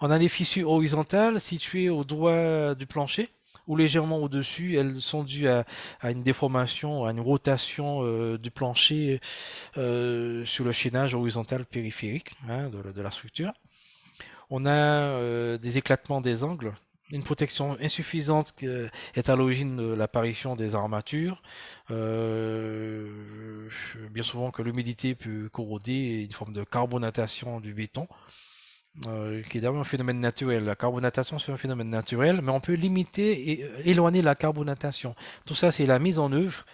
On a des fissures horizontales situées au droit du plancher ou légèrement au-dessus. Elles sont dues à une déformation, à une rotation du plancher sur le chaînage horizontal périphérique, hein, de la structure. On a des éclatements des angles. Une protection insuffisante est à l'origine de l'apparition des armatures. Bien souvent que l'humidité peut corroder une forme de carbonatation du béton, qui est d'ailleurs un phénomène naturel. La carbonatation, c'est un phénomène naturel, mais on peut limiter et éloigner la carbonatation. Tout ça, c'est la mise en œuvre.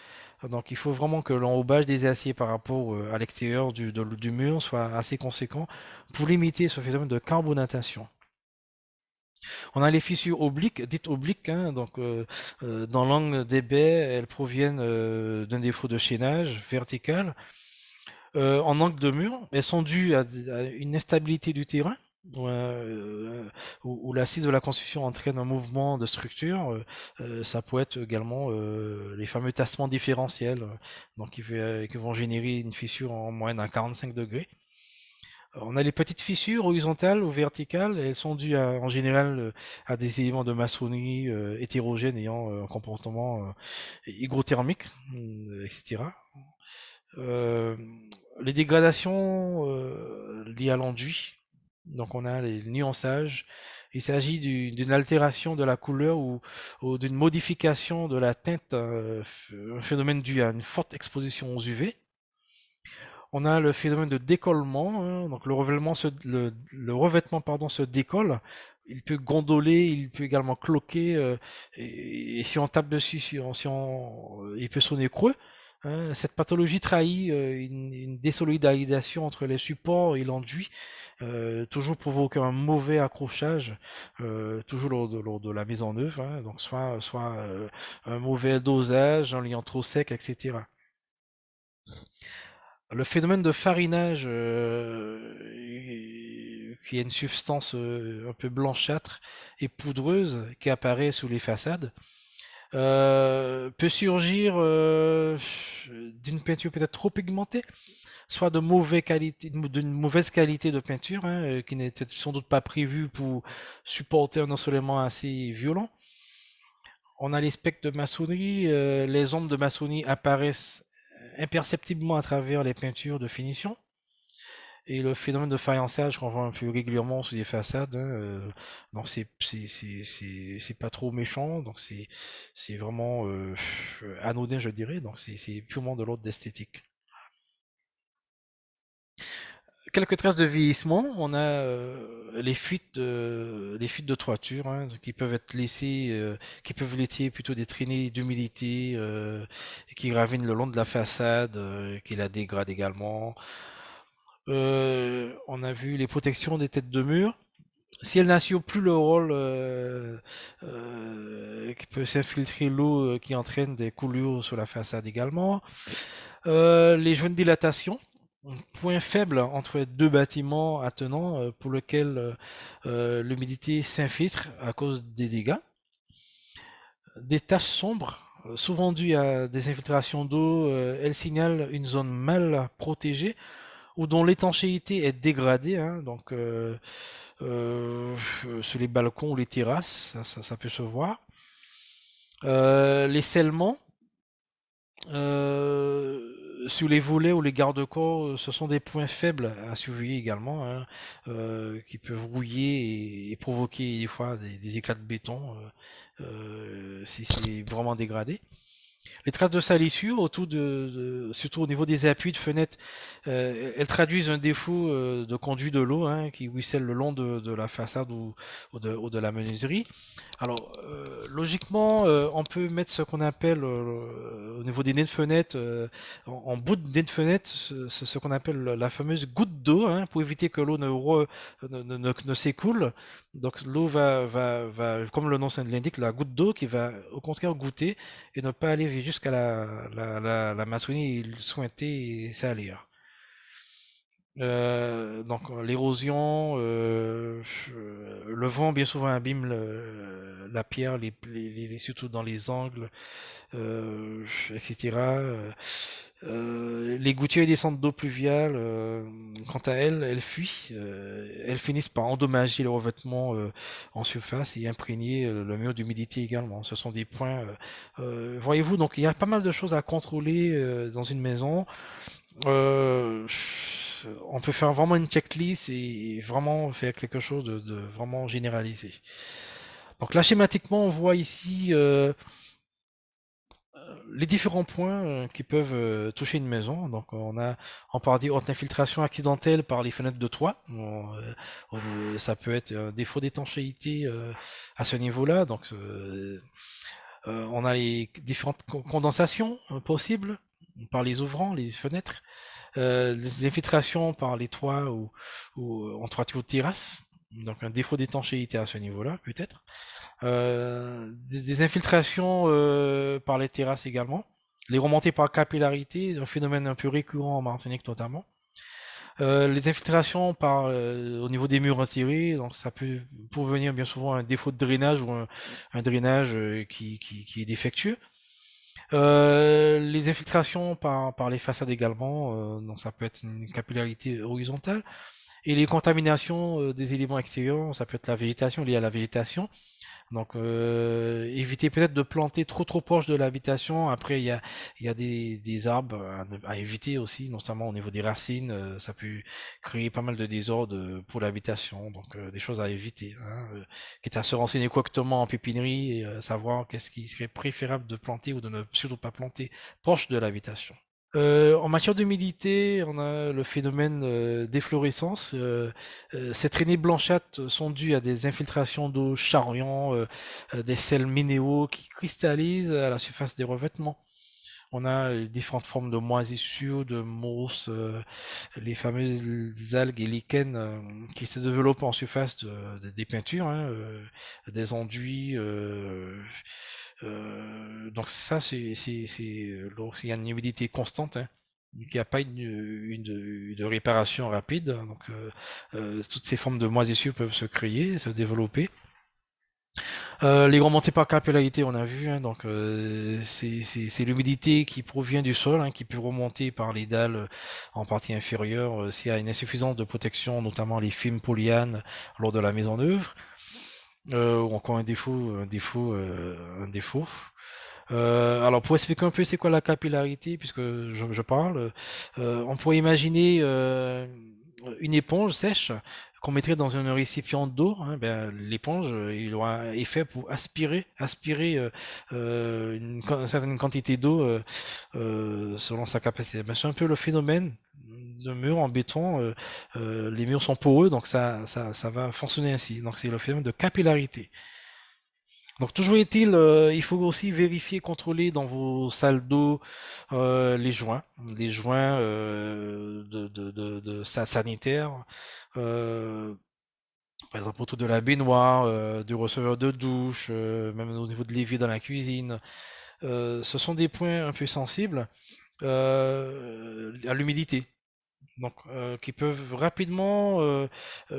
Donc, il faut vraiment que l'enrobage des aciers par rapport à l'extérieur du mur soit assez conséquent pour limiter ce phénomène de carbonatation. On a les fissures obliques, dites obliques, hein, donc dans l'angle des baies, elles proviennent d'un défaut de chaînage vertical. En angle de mur, elles sont dues à une instabilité du terrain, où l'assise de la construction entraîne un mouvement de structure. Ça peut être également les fameux tassements différentiels, donc qui vont générer une fissure en moyenne à 45 degrés. On a les petites fissures horizontales ou verticales, elles sont dues en général à des éléments de maçonnerie hétérogènes ayant un comportement hygrothermique, etc. Euh, les dégradations liées à l'enduit, donc on a les nuançages. Il s'agit d'une altération de la couleur ou d'une modification de la teinte, un phénomène dû à une forte exposition aux UV. On a le phénomène de décollement, hein, donc le revêtement pardon, se décolle. Il peut gondoler, il peut également cloquer, et si on tape dessus, il peut sonner creux, hein. Cette pathologie trahit une désolidarisation entre les supports et l'enduit, toujours provoquant un mauvais accrochage, toujours lors de la mise en œuvre, hein. Donc soit un mauvais dosage, un liant trop sec, etc. Le phénomène de farinage, qui est une substance un peu blanchâtre et poudreuse qui apparaît sous les façades, peut surgir d'une peinture peut-être trop pigmentée, soit d'une mauvaise qualité de peinture, hein, qui n'était sans doute pas prévue pour supporter un ensoleillement assez violent. On a les spectres de maçonnerie, les ombres de maçonnerie apparaissent imperceptiblement à travers les peintures de finition. Et le phénomène de faïençage qu'on voit un peu régulièrement sous les façades, hein, donc c'est pas trop méchant, donc c'est vraiment anodin, je dirais, donc c'est purement de l'ordre d'esthétique. Quelques traces de vieillissement, on a les fuites de toiture, hein, qui peuvent être laissées, qui peuvent laisser plutôt des traînées d'humidité qui ravinent le long de la façade, qui la dégradent également. On a vu les protections des têtes de mur. Si elles n'assurent plus le rôle qui peut s'infiltrer l'eau qui entraîne des coulures sur la façade également. Les joints de dilatation, point faible entre deux bâtiments attenants pour lequel l'humidité s'infiltre à cause des dégâts. Des taches sombres, souvent dues à des infiltrations d'eau, elles signalent une zone mal protégée ou dont l'étanchéité est dégradée, hein, donc sur les balcons ou les terrasses, ça peut se voir. Les scellements, sur les volets ou les garde-corps, ce sont des points faibles à surveiller également, hein, qui peuvent rouiller et provoquer des fois des éclats de béton si c'est vraiment dégradé. Les traces de salissure, surtout au niveau des appuis de fenêtres, elles traduisent un défaut de conduit de l'eau, hein, qui ruisselle le long de la façade ou de la menuiserie. Alors, logiquement, on peut mettre ce qu'on appelle, au niveau des nez de fenêtre, en bout de nez de fenêtre, ce qu'on appelle la fameuse goutte d'eau, hein, pour éviter que l'eau ne s'écoule. Donc l'eau va, comme le nom l'indique, la goutte d'eau qui va au contraire goûter et ne pas aller jusqu'à la maçonnerie et sointer et salir. Donc l'érosion, le vent bien souvent abîme la pierre, surtout dans les angles, etc. Les gouttières et descentes d'eau pluviale, quant à elles, elles fuient. Elles finissent par endommager le revêtement en surface et imprégner le mur d'humidité également. Ce sont des points. Voyez-vous, donc il y a pas mal de choses à contrôler dans une maison. Euh, on peut faire vraiment une checklist et vraiment faire quelque chose de vraiment généralisé. Donc là, schématiquement, on voit ici les différents points qui peuvent toucher une maison. Donc on a en partie haute infiltration accidentelle par les fenêtres de toit. Ça peut être un défaut d'étanchéité à ce niveau-là. Donc on a les différentes condensations possibles par les ouvrants, les fenêtres. Les infiltrations par les toits ou en toiture de terrasse, donc un défaut d'étanchéité à ce niveau-là, peut-être. Des infiltrations par les terrasses également. Les remontées par capillarité, un phénomène un peu récurrent en Martinique notamment. Les infiltrations au niveau des murs retirés, donc ça peut provenir bien souvent un défaut de drainage ou un drainage qui est défectueux. Les infiltrations par les façades également, donc ça peut être une capillarité horizontale. Et les contaminations des éléments extérieurs, ça peut être la végétation, liée à la végétation. Donc éviter peut-être de planter trop proche de l'habitation. Après, il y a des arbres à éviter aussi, notamment au niveau des racines. Ça peut créer pas mal de désordre pour l'habitation. Donc des choses à éviter, hein, quitte à se renseigner correctement en pépinerie et savoir qu'est-ce qui serait préférable de planter ou de ne surtout pas planter proche de l'habitation. En matière d'humidité, on a le phénomène d'efflorescence. Ces traînées blanchâtres sont dues à des infiltrations d'eau charriant, des sels minéraux qui cristallisent à la surface des revêtements. On a différentes formes de moisissures, de mousse, les fameuses algues et lichens qui se développent en surface des peintures, hein, des enduits. Donc ça, lorsqu'il y a une humidité constante, hein, qu'il n'y a pas une réparation rapide. Donc toutes ces formes de moisissures peuvent se créer, se développer. Les remontées par capillarité, on a vu, hein, donc c'est l'humidité qui provient du sol, hein, qui peut remonter par les dalles en partie inférieure s'il y a une insuffisance de protection, notamment les films polyane lors de la mise en œuvre, ou encore un défaut. Alors pour expliquer un peu c'est quoi la capillarité, puisque je parle, on pourrait imaginer une éponge sèche qu'on mettrait dans un récipient d'eau. Hein, ben, l'éponge, est fait pour aspirer une certaine quantité d'eau selon sa capacité. Ben, c'est un peu le phénomène de mur en béton. Les murs sont poreux, donc ça va fonctionner ainsi. Donc c'est le phénomène de capillarité. Donc toujours est-il, il faut aussi vérifier, contrôler dans vos salles d'eau les joints sanitaires, euh, par exemple autour de la baignoire, du receveur de douche, même au niveau de l'évier dans la cuisine. Ce sont des points un peu sensibles à l'humidité. Donc, qui peuvent rapidement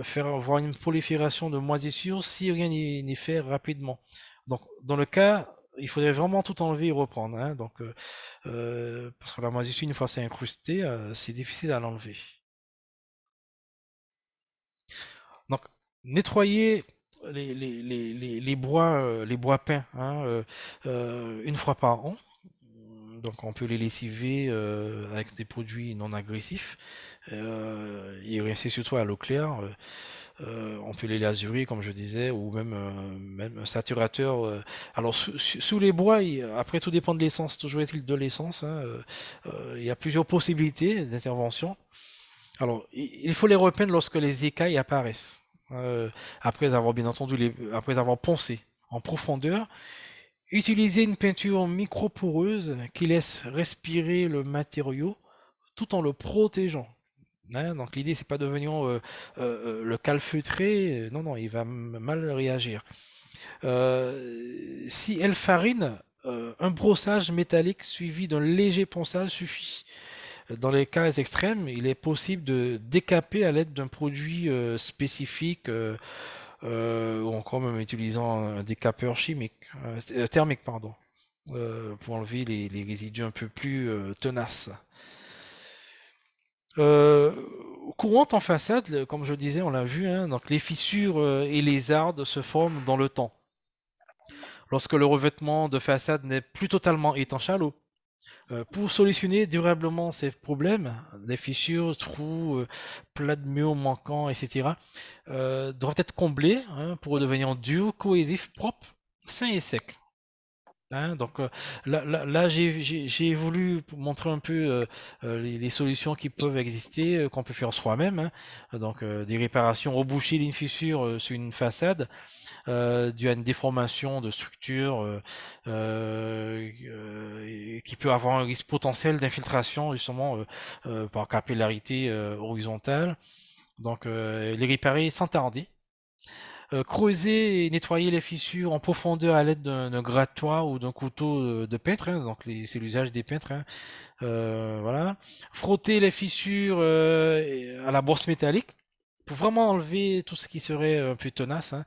faire avoir une prolifération de moisissures si rien n'est fait rapidement. Donc, dans le cas, il faudrait vraiment tout enlever et reprendre, hein. Donc, parce que la moisissure, une fois c'est incrusté, c'est difficile à l'enlever. Donc, nettoyer les bois peints, hein, une fois par an. Donc, on peut les lessiver avec des produits non agressifs et rincer surtout à l'eau claire. On peut les lazurer, comme je disais, ou même un saturateur. Alors, sous les bois, après, tout dépend de l'essence. Toujours est-il de l'essence, hein, il y a plusieurs possibilités d'intervention. Alors, il faut les repeindre lorsque les écailles apparaissent. Après avoir, bien entendu, après avoir poncé en profondeur. Utiliser une peinture microporeuse qui laisse respirer le matériau tout en le protégeant. Hein, donc l'idée c'est pas de venir le calfeutrer, non non, il va mal réagir. Si elle farine, un brossage métallique suivi d'un léger ponçage suffit. Dans les cas extrêmes, il est possible de décaper à l'aide d'un produit spécifique ou encore même utilisant un décapeur thermique, pardon, pour enlever les résidus un peu plus tenaces. Euh, Courantes en façade, comme je disais, on l'a vu, hein, donc les fissures et les ardes se forment dans le temps. Lorsque le revêtement de façade n'est plus totalement étanche à l'eau. Pour solutionner durablement ces problèmes, les fissures, trous, plats de murs manquants, etc., doivent être comblés, hein, pour devenir durs, cohésifs, propres, sains et secs. Hein, donc là, j'ai voulu montrer un peu les solutions qui peuvent exister, qu'on peut faire soi-même, hein. Donc des réparations, reboucher une fissure sur une façade due à une déformation de structure qui peut avoir un risque potentiel d'infiltration justement par capillarité horizontale. Donc les réparer sans tarder. Creuser et nettoyer les fissures en profondeur à l'aide d'un grattoir ou d'un couteau de peintre, hein, donc c'est l'usage des peintres, hein, voilà. Frotter les fissures à la brosse métallique pour vraiment enlever tout ce qui serait un peu tenace, hein,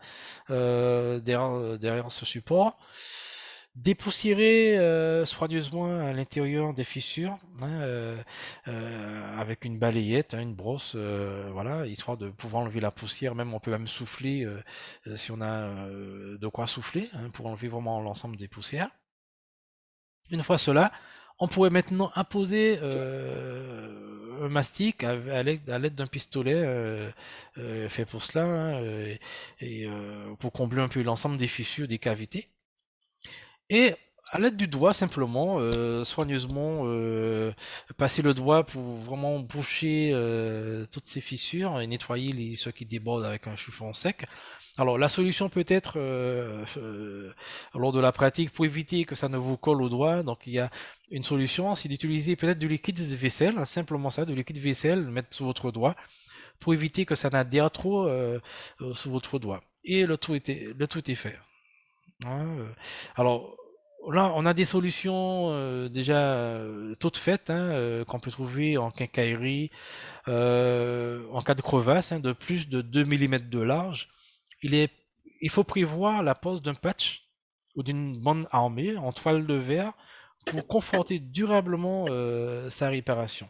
derrière ce support. Dépoussiérer soigneusement à l'intérieur des fissures, hein, avec une balayette, hein, une brosse, voilà, histoire de pouvoir enlever la poussière. Même on peut même souffler si on a de quoi souffler, hein, pour enlever vraiment l'ensemble des poussières. Une fois cela, on pourrait maintenant imposer un mastic à l'aide d'un pistolet fait pour cela, hein, pour combler un peu l'ensemble des fissures, des cavités. Et à l'aide du doigt, simplement, soigneusement, passer le doigt pour vraiment boucher toutes ces fissures et nettoyer ceux qui débordent avec un chiffon sec. Alors, la solution peut être, lors de la pratique, pour éviter que ça ne vous colle au doigt, donc il y a une solution, c'est d'utiliser peut-être du liquide vaisselle, hein, simplement ça, du liquide vaisselle, mettre sur votre doigt, pour éviter que ça n'adhère trop sur votre doigt. Et le tout est fait. Hein, alors, là, on a des solutions déjà toutes faites, hein, qu'on peut trouver en quincaillerie, en cas de crevasse, hein, de plus de 2 mm de large. Il est, il faut prévoir la pose d'un patch ou d'une bande armée en toile de verre pour conforter durablement sa réparation.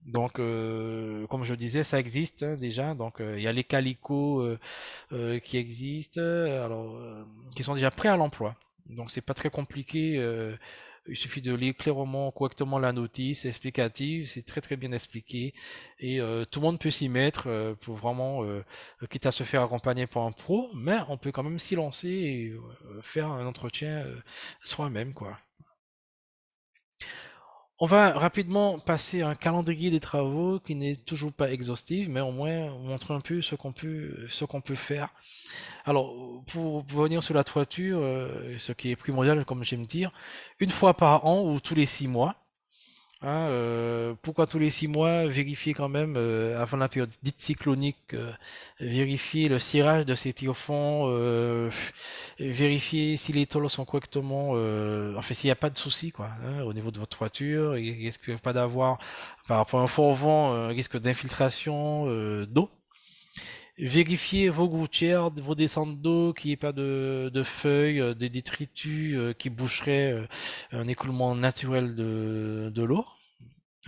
Donc, comme je disais, ça existe, hein, déjà. Donc, il y a les calicots qui existent, qui sont déjà prêts à l'emploi. Donc, c'est pas très compliqué. Il suffit de lire clairement, correctement la notice explicative. C'est très très bien expliqué et tout le monde peut s'y mettre pour vraiment, quitte à se faire accompagner par un pro, mais on peut quand même s'y lancer et faire un entretien soi-même, quoi. On va rapidement passer un calendrier des travaux qui n'est toujours pas exhaustif, mais au moins montrer un peu ce qu'on peut faire. Alors, pour revenir sur la toiture, ce qui est primordial, comme j'aime dire, une fois par an ou tous les 6 mois. Hein, pourquoi tous les 6 mois? Vérifier quand même, avant la période dite cyclonique, vérifier le cirage de ces tire-fonds, vérifier si les tôles sont correctement, enfin s'il n'y a pas de souci quoi, hein, au niveau de votre toiture, il risque pas d'avoir, par rapport à un fort vent, un risque d'infiltration d'eau. Vérifiez vos gouttières, vos descentes d'eau, qu'il n'y ait pas de feuilles, de détritus qui boucheraient un écoulement naturel de l'eau.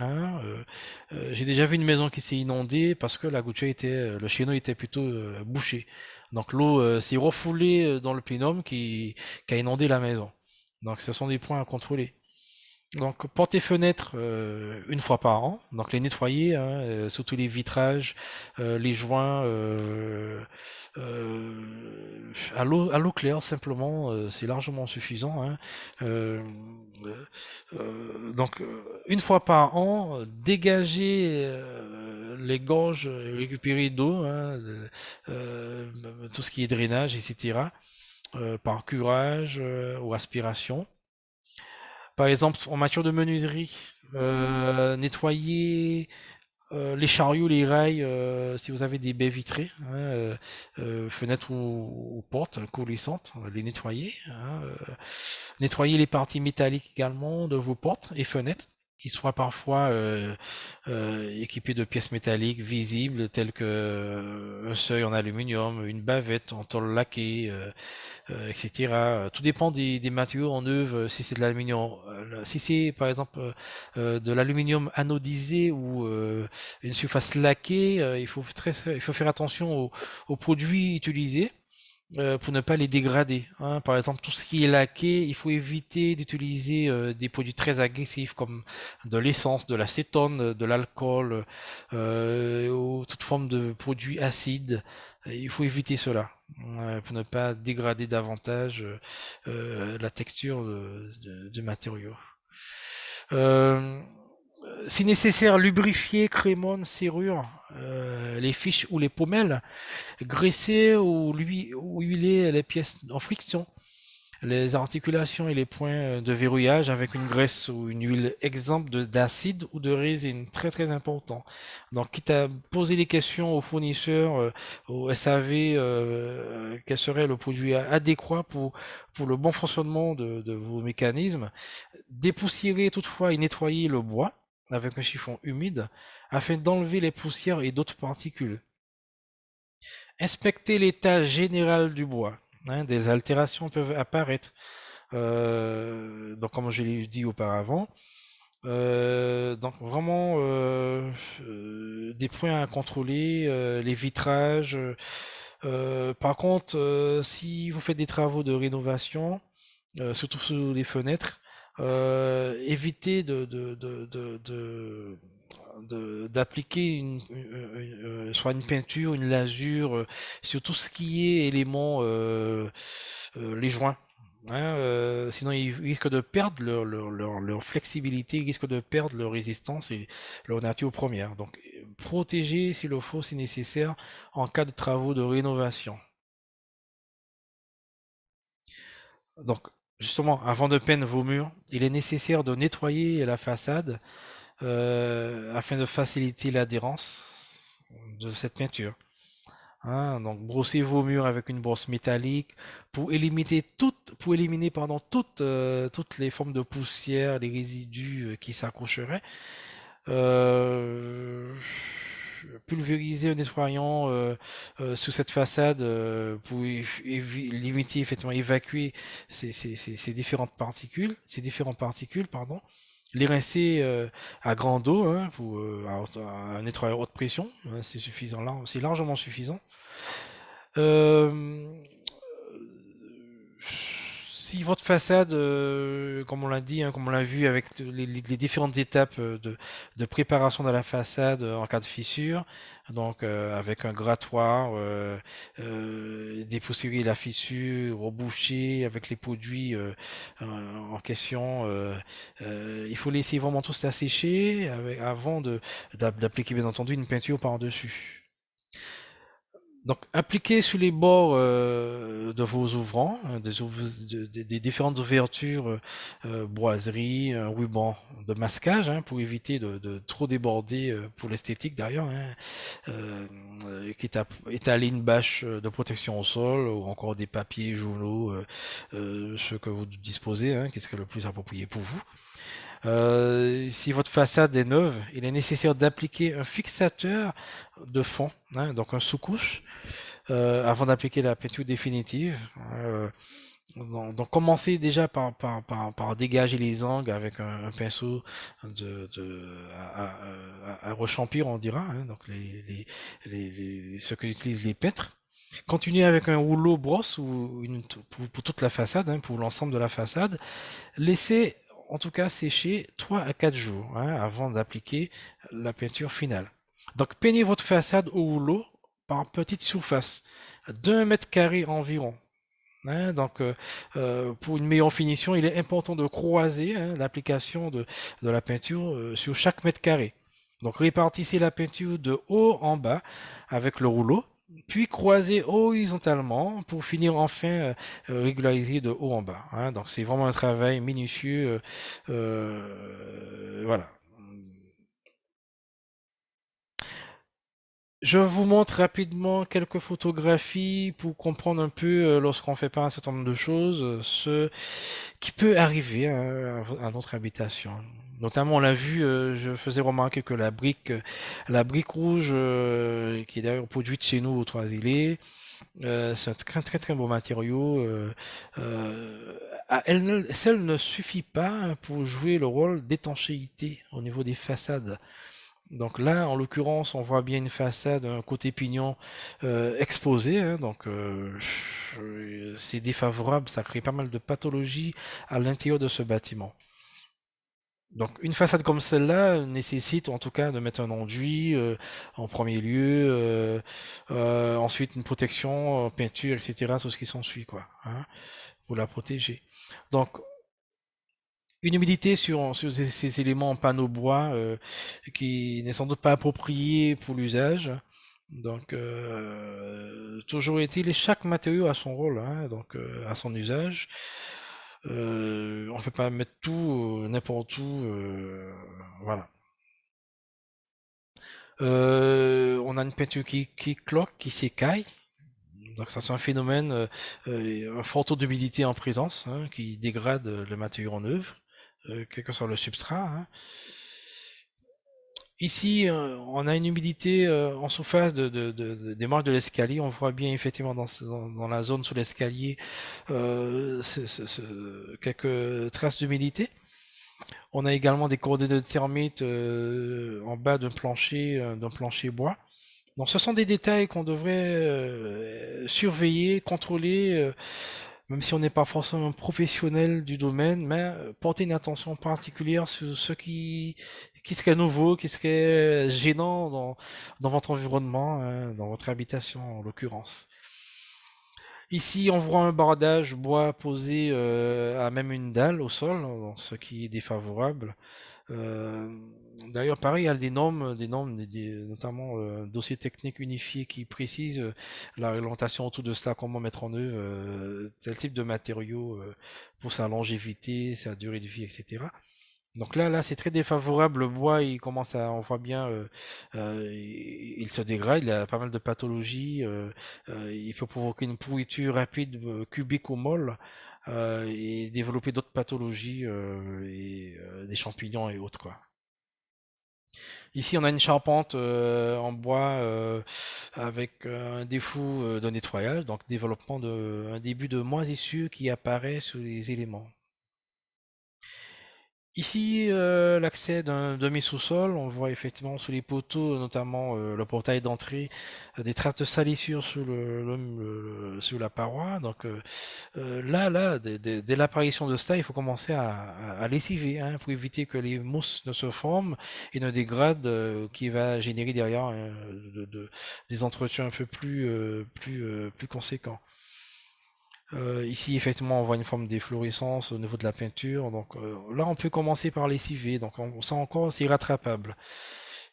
Hein, j'ai déjà vu une maison qui s'est inondée parce que la gouttière était, le chéneau était plutôt bouché. Donc l'eau s'est refoulée dans le plénum qui a inondé la maison. Donc ce sont des points à contrôler. Donc portes et fenêtres une fois par an, donc les nettoyer, hein, surtout les vitrages, les joints à l'eau claire simplement, c'est largement suffisant. Hein. Euh, une fois par an, dégager les gorges récupérées d'eau, hein, tout ce qui est drainage, etc. Par curage ou aspiration. Par exemple, en matière de menuiserie, nettoyer les chariots, les rails, si vous avez des baies vitrées, hein, fenêtres ou portes coulissantes, les nettoyer. Hein, nettoyer les parties métalliques également de vos portes et fenêtres qui soient parfois équipées de pièces métalliques visibles telles que un seuil en aluminium, une bavette en tôle laquée, etc. Tout dépend des matériaux en œuvre, si c'est de l'aluminium, si c'est par exemple de l'aluminium anodisé ou une surface laquée, il faut faire attention aux produits utilisés pour ne pas les dégrader. Hein. Par exemple, tout ce qui est laqué, il faut éviter d'utiliser des produits très agressifs comme de l'essence, de l'acétone, de l'alcool ou toute forme de produits acides. Il faut éviter cela pour ne pas dégrader davantage la texture du matériau. Euh, Si nécessaire, lubrifier, crémone, serrure, les fiches ou les pommelles, graisser ou huiler les pièces en friction, les articulations et les points de verrouillage avec une graisse ou une huile exempte d'acide ou de résine, très très important. Donc, quitte à poser des questions aux fournisseurs, au SAV, quel serait le produit adéquat pour le bon fonctionnement de vos mécanismes, dépoussiérer toutefois et nettoyer le bois avec un chiffon humide afin d'enlever les poussières et d'autres particules. Inspecter l'état général du bois. Hein, des altérations peuvent apparaître. Donc, comme je l'ai dit auparavant, donc vraiment des points à contrôler, les vitrages. Par contre, si vous faites des travaux de rénovation, surtout sur les fenêtres, évitez d'appliquer soit une peinture, une lasure, sur tout ce qui est éléments, les joints. Hein, sinon, ils risquent de perdre leur flexibilité, ils risquent de perdre leur résistance et leur nature première. Donc, protéger s'il le faut, si nécessaire, en cas de travaux de rénovation. Donc, justement, avant de peindre vos murs, il est nécessaire de nettoyer la façade afin de faciliter l'adhérence de cette peinture. Hein, donc, brossez vos murs avec une brosse métallique pour éliminer pardon, toutes les formes de poussière, les résidus qui s'accrocheraient. Euh, Pulvériser un nettoyant sur cette façade pour limiter, effectivement, évacuer ces différentes particules, pardon. Les rincer à grande eau, hein, pour un nettoyeur haute pression, hein, c'est suffisant, là, c'est largement suffisant. Euh, Si votre façade, comme on l'a dit, hein, comme on l'a vu avec les différentes étapes de préparation de la façade en cas de fissure, donc avec un grattoir, dépoussiérer la fissure, reboucher avec les produits en question, il faut laisser vraiment tout cela sécher avant d'appliquer bien entendu une peinture par-dessus. Donc, appliquez sur les bords de vos ouvrants, hein, des différentes ouvertures, boiseries, un ruban de masquage, hein, pour éviter de trop déborder pour l'esthétique d'ailleurs, hein, quitte à étaler une bâche de protection au sol ou encore des papiers journaux, ce que vous disposez, hein, qui serait le plus approprié pour vous. Si votre façade est neuve, il est nécessaire d'appliquer un fixateur de fond, hein, donc un sous-couche, avant d'appliquer la peinture définitive. Donc commencez déjà par dégager les angles avec un pinceau à rechampir, on dira, hein, donc ce que utilisent les peintres. Continuez avec un rouleau brosse pour toute la façade, hein, pour l'ensemble de la façade. Laissez en tout cas sécher 3 à 4 jours, hein, avant d'appliquer la peinture finale. Donc peignez votre façade au rouleau par petite surface, d'1 mètre carré environ. Hein, donc, pour une meilleure finition, il est important de croiser, hein, l'application de la peinture sur chaque mètre carré. Donc, répartissez la peinture de haut en bas avec le rouleau, puis croisez horizontalement pour finir enfin régulariser de haut en bas. Hein. Donc, c'est vraiment un travail minutieux. Voilà. Je vous montre rapidement quelques photographies pour comprendre un peu, lorsqu'on ne fait pas un certain nombre de choses, ce qui peut arriver à notre habitation. Notamment, on l'a vu, je faisais remarquer que la brique rouge, qui est d'ailleurs produite chez nous au Trois-Îlets, c'est un très très très beau matériau. Celle ne suffit pas pour jouer le rôle d'étanchéité au niveau des façades. Donc là, en l'occurrence, on voit bien une façade, un côté pignon exposé, hein, donc c'est défavorable, ça crée pas mal de pathologies à l'intérieur de ce bâtiment. Donc une façade comme celle-là nécessite en tout cas de mettre un enduit en premier lieu, ensuite une protection, peinture, etc., tout ce qui s'ensuit, quoi, hein, pour la protéger. Donc une humidité sur ces éléments en panneau bois qui n'est sans doute pas approprié pour l'usage. Donc, toujours est-il, chaque matériau a son rôle, hein, donc à son usage. On ne peut pas mettre tout n'importe où, voilà. On a une peinture qui cloque, qui s'écaille. Donc ça c'est un phénomène, un fort taux d'humidité en présence, hein, qui dégrade le matériau en œuvre, quel que soit le substrat. Hein. Ici, on a une humidité en surface des marches de l'escalier. On voit bien effectivement dans la zone sous l'escalier quelques traces d'humidité. On a également des cordées de termites en bas d'un plancher bois. Donc ce sont des détails qu'on devrait surveiller, contrôler, même si on n'est pas forcément un professionnel du domaine, mais porter une attention particulière sur ce qui serait nouveau, qui serait gênant dans votre environnement, hein, dans votre habitation en l'occurrence. Ici, on voit un bordage bois posé à même une dalle au sol, ce qui est défavorable. Euh, D'ailleurs, pareil, il y a notamment dossier technique unifié qui précise la réglementation autour de cela, comment mettre en œuvre tel type de matériaux pour sa longévité, sa durée de vie, etc. Donc là, c'est très défavorable. Le bois, on voit bien, il se dégrade. Il a pas mal de pathologies. Il peut provoquer une pourriture rapide, cubique ou molle, et développer d'autres pathologies et des champignons et autres, quoi. Ici, on a une charpente en bois avec un défaut de nettoyage, donc un début de moisissure qui apparaît sur les éléments. Ici, l'accès d'un demi-sous-sol, on voit effectivement sous les poteaux, notamment le portail d'entrée, des traces de salissure sur la paroi. Donc là, dès l'apparition de cela, il faut commencer à lessiver, hein, pour éviter que les mousses ne se forment et ne dégradent, qui va générer derrière des entretiens un peu plus conséquents. Ici, effectivement, on voit une forme d'efflorescence au niveau de la peinture. Donc là, on peut commencer par lessiver. Donc ça encore, c'est rattrapable.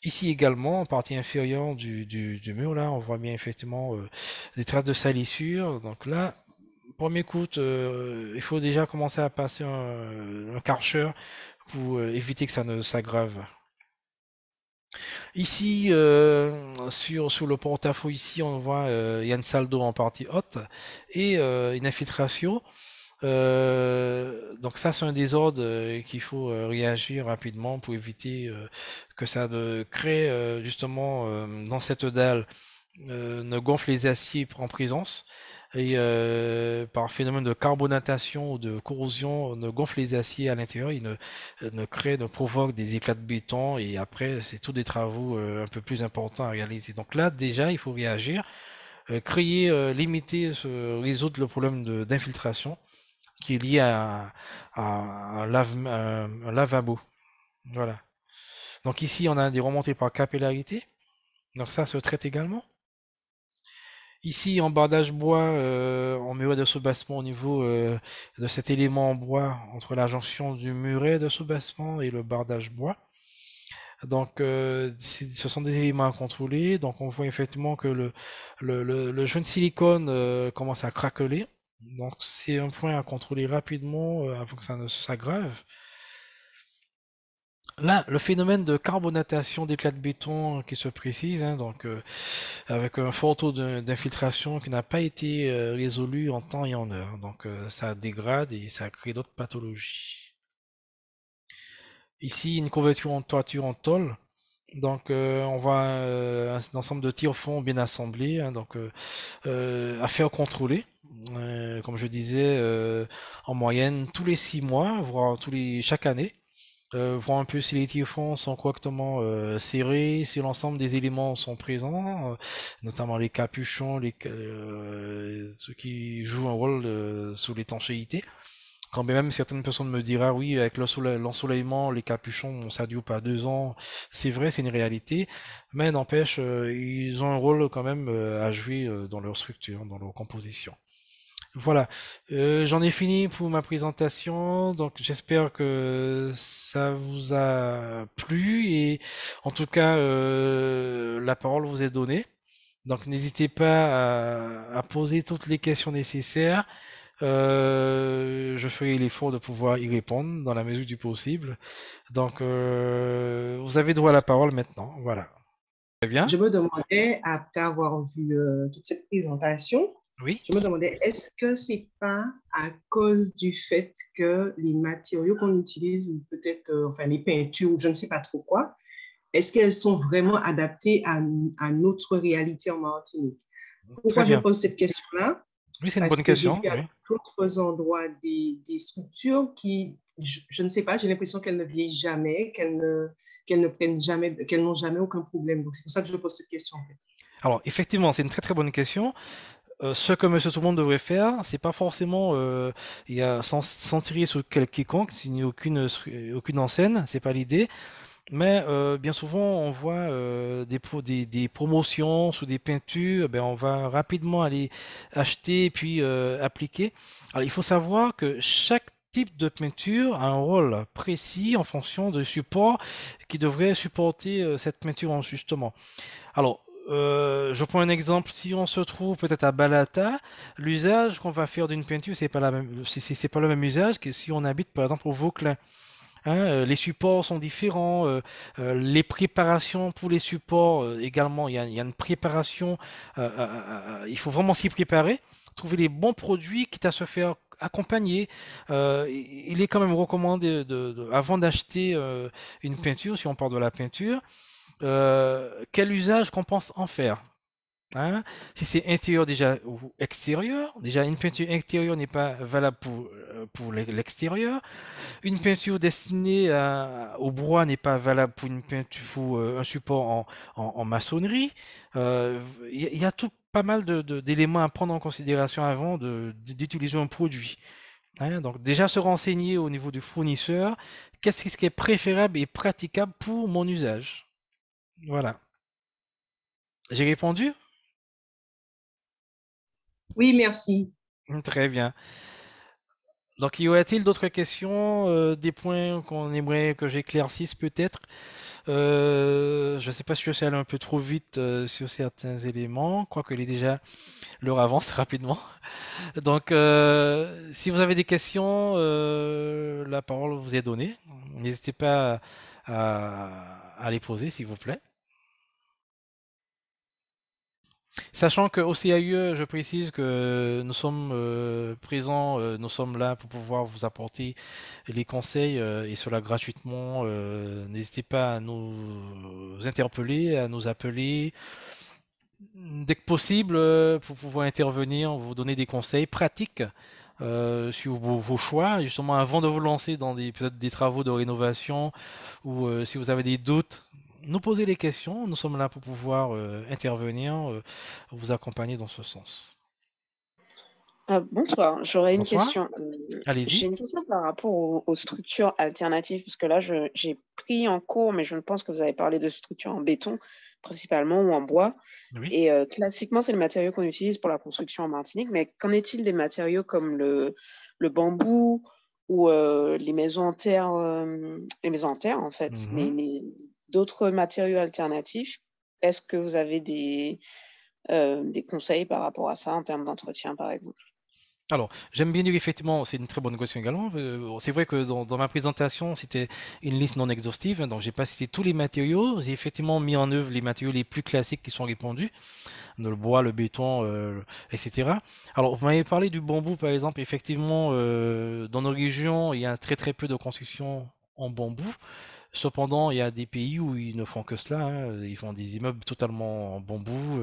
Ici également, en partie inférieure du mur, là, on voit bien effectivement des traces de salissure. Donc là, premier coup, il faut déjà commencer à passer un Karcher pour éviter que ça ne s'aggrave. Ici, sur le porte-à-faux, ici, on voit il y a une salle d'eau en partie haute et une infiltration. Donc ça, c'est un désordre qu'il faut réagir rapidement pour éviter que ça ne crée justement dans cette dalle ne gonfle les aciers en présence et par phénomène de carbonatation ou de corrosion ne gonfle les aciers à l'intérieur, il ne crée, ne provoque des éclats de béton et après c'est tous des travaux un peu plus importants à réaliser. Donc là déjà il faut réagir, créer, limiter, résoudre le problème d'infiltration qui est lié à un lavabo. Voilà. Donc ici on a des remontées par capillarité, donc ça se traite également. Ici, en bardage bois, on met de soubassement au niveau de cet élément en bois entre la jonction du muret de soubassement et le bardage bois. Donc, ce sont des éléments à contrôler. Donc, on voit effectivement que le joint de silicone commence à craqueler. Donc, c'est un point à contrôler rapidement avant que ça ne s'aggrave. Là, le phénomène de carbonatation d'éclats de béton qui se précise, hein, donc avec un fort taux d'infiltration qui n'a pas été résolu en temps et en heure. Donc ça dégrade et ça crée d'autres pathologies. Ici, une couverture en toiture en tôle. Donc on voit un ensemble de tire-fonds bien assemblés, hein, donc à faire contrôler. Comme je disais, en moyenne tous les 6 mois, voire chaque année. Voir un peu si les tire-fonds sont correctement serrés, si l'ensemble des éléments sont présents, notamment les capuchons, ceux qui jouent un rôle sur l'étanchéité. Quand bien même certaines personnes me diront, oui, avec l'ensoleillement, les capuchons, ça dure pas 2 ans. C'est vrai, c'est une réalité, mais n'empêche, ils ont un rôle quand même à jouer dans leur structure, dans leur composition. Voilà, j'en ai fini pour ma présentation, donc j'espère que ça vous a plu et en tout cas la parole vous est donnée. Donc n'hésitez pas à poser toutes les questions nécessaires. Je ferai l'effort de pouvoir y répondre dans la mesure du possible. Donc vous avez droit à la parole maintenant. Voilà. Très bien. Je me demandais, après avoir vu toute cette présentation, Oui. je me demandais, est-ce que c'est pas à cause du fait que les matériaux qu'on utilise, ou peut-être enfin, les peintures, ou je ne sais pas trop quoi, est-ce qu'elles sont vraiment adaptées à notre réalité en Martinique? Très Pourquoi je bien. pose cette question-là? Oui, c'est une Parce bonne que j'ai vu question. à Oui. d'autres endroits des structures qui, je ne sais pas, j'ai l'impression qu'elles ne vieillissent jamais, qu'elles ne prennent jamais, qu'elles n'ont jamais aucun problème. Donc, c'est pour ça que je pose cette question, en fait. Alors effectivement, c'est une très très bonne question. Ce que Monsieur Tout le monde devrait faire, c'est pas forcément s'en tirer sur quiconque, signer aucune enseigne, c'est pas l'idée. Mais bien souvent, on voit des promotions sous des peintures, ben on va rapidement aller acheter et puis appliquer. Alors il faut savoir que chaque type de peinture a un rôle précis en fonction du support qui devrait supporter cette peinture en justement. Alors, je prends un exemple. Si on se trouve peut-être à Balata, l'usage qu'on va faire d'une peinture, c'est pas la même, c'est pas le même usage que si on habite par exemple au Vauclin. Hein, les supports sont différents, les préparations pour les supports également. Il y a une préparation. Il faut vraiment s'y préparer, trouver les bons produits, quitte à se faire accompagner. Il est quand même recommandé avant d'acheter une peinture, si on parle de la peinture quel usage qu'on pense en faire. Hein? Si c'est intérieur déjà ou extérieur, déjà une peinture intérieure n'est pas valable pour l'extérieur. Une peinture destinée au bois n'est pas valable pour une peinture, pour un support en maçonnerie. Il y a tout pas mal d'éléments à prendre en considération avant d'utiliser un produit. Hein? Donc déjà se renseigner au niveau du fournisseur, qu'est-ce qui est préférable et praticable pour mon usage. Voilà. J'ai répondu? Oui, merci. Très bien. Donc, y aurait-il d'autres questions, des points qu'on aimerait que j'éclaircisse peut-être? Je ne sais pas si je suis allé un peu trop vite sur certains éléments, quoique il est déjà l'heure avance rapidement. Donc, si vous avez des questions, la parole vous est donnée. N'hésitez pas à les poser, s'il vous plaît. Sachant qu'au CAUE, je précise que nous sommes présents, nous sommes là pour pouvoir vous apporter les conseils et cela gratuitement. N'hésitez pas à nous interpeller, à nous appeler dès que possible pour pouvoir intervenir, vous donner des conseils pratiques sur vos choix, justement avant de vous lancer dans peut-être des travaux de rénovation ou si vous avez des doutes, nous poser les questions. Nous sommes là pour pouvoir intervenir, vous accompagner dans ce sens. Bonsoir, j'aurais une Bonsoir, question. allez-y. J'ai une question par rapport aux structures alternatives, parce que là, j'ai pris en cours, mais je pense que vous avez parlé de structures en béton, principalement, ou en bois. Oui. Et classiquement, c'est le matériau qu'on utilise pour la construction en Martinique, mais qu'en est-il des matériaux comme le bambou ou les maisons en terre, en fait, d'autres matériaux alternatifs? Est-ce que vous avez des conseils par rapport à ça en termes d'entretien, par exemple? Alors, j'aime bien dire effectivement, c'est une très bonne question également. C'est vrai que dans ma présentation, c'était une liste non exhaustive, hein, donc j'ai pas cité tous les matériaux. J'ai effectivement mis en œuvre les matériaux les plus classiques qui sont répandus, le bois, le béton, etc. Alors, vous m'avez parlé du bambou, par exemple. Effectivement, dans nos régions, il y a très très peu de construction en bambou. Cependant, il y a des pays où ils ne font que cela, hein. Ils font des immeubles totalement en bambou.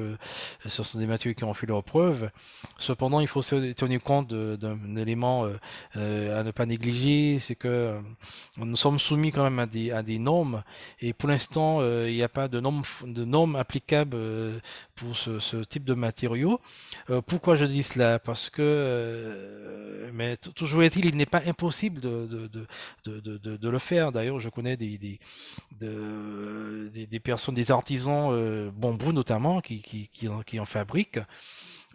Ce sont des matériaux qui ont fait leurs preuves. Cependant, il faut se tenir compte d'un élément à ne pas négliger, c'est que nous sommes soumis quand même à des normes. Et pour l'instant, il n'y a pas de normes applicables pour ce type de matériaux. Pourquoi je dis cela? Parce que, mais toujours est-il, il n'est pas impossible de le faire. D'ailleurs, je connais des personnes, des artisans bambou notamment, qui en fabriquent.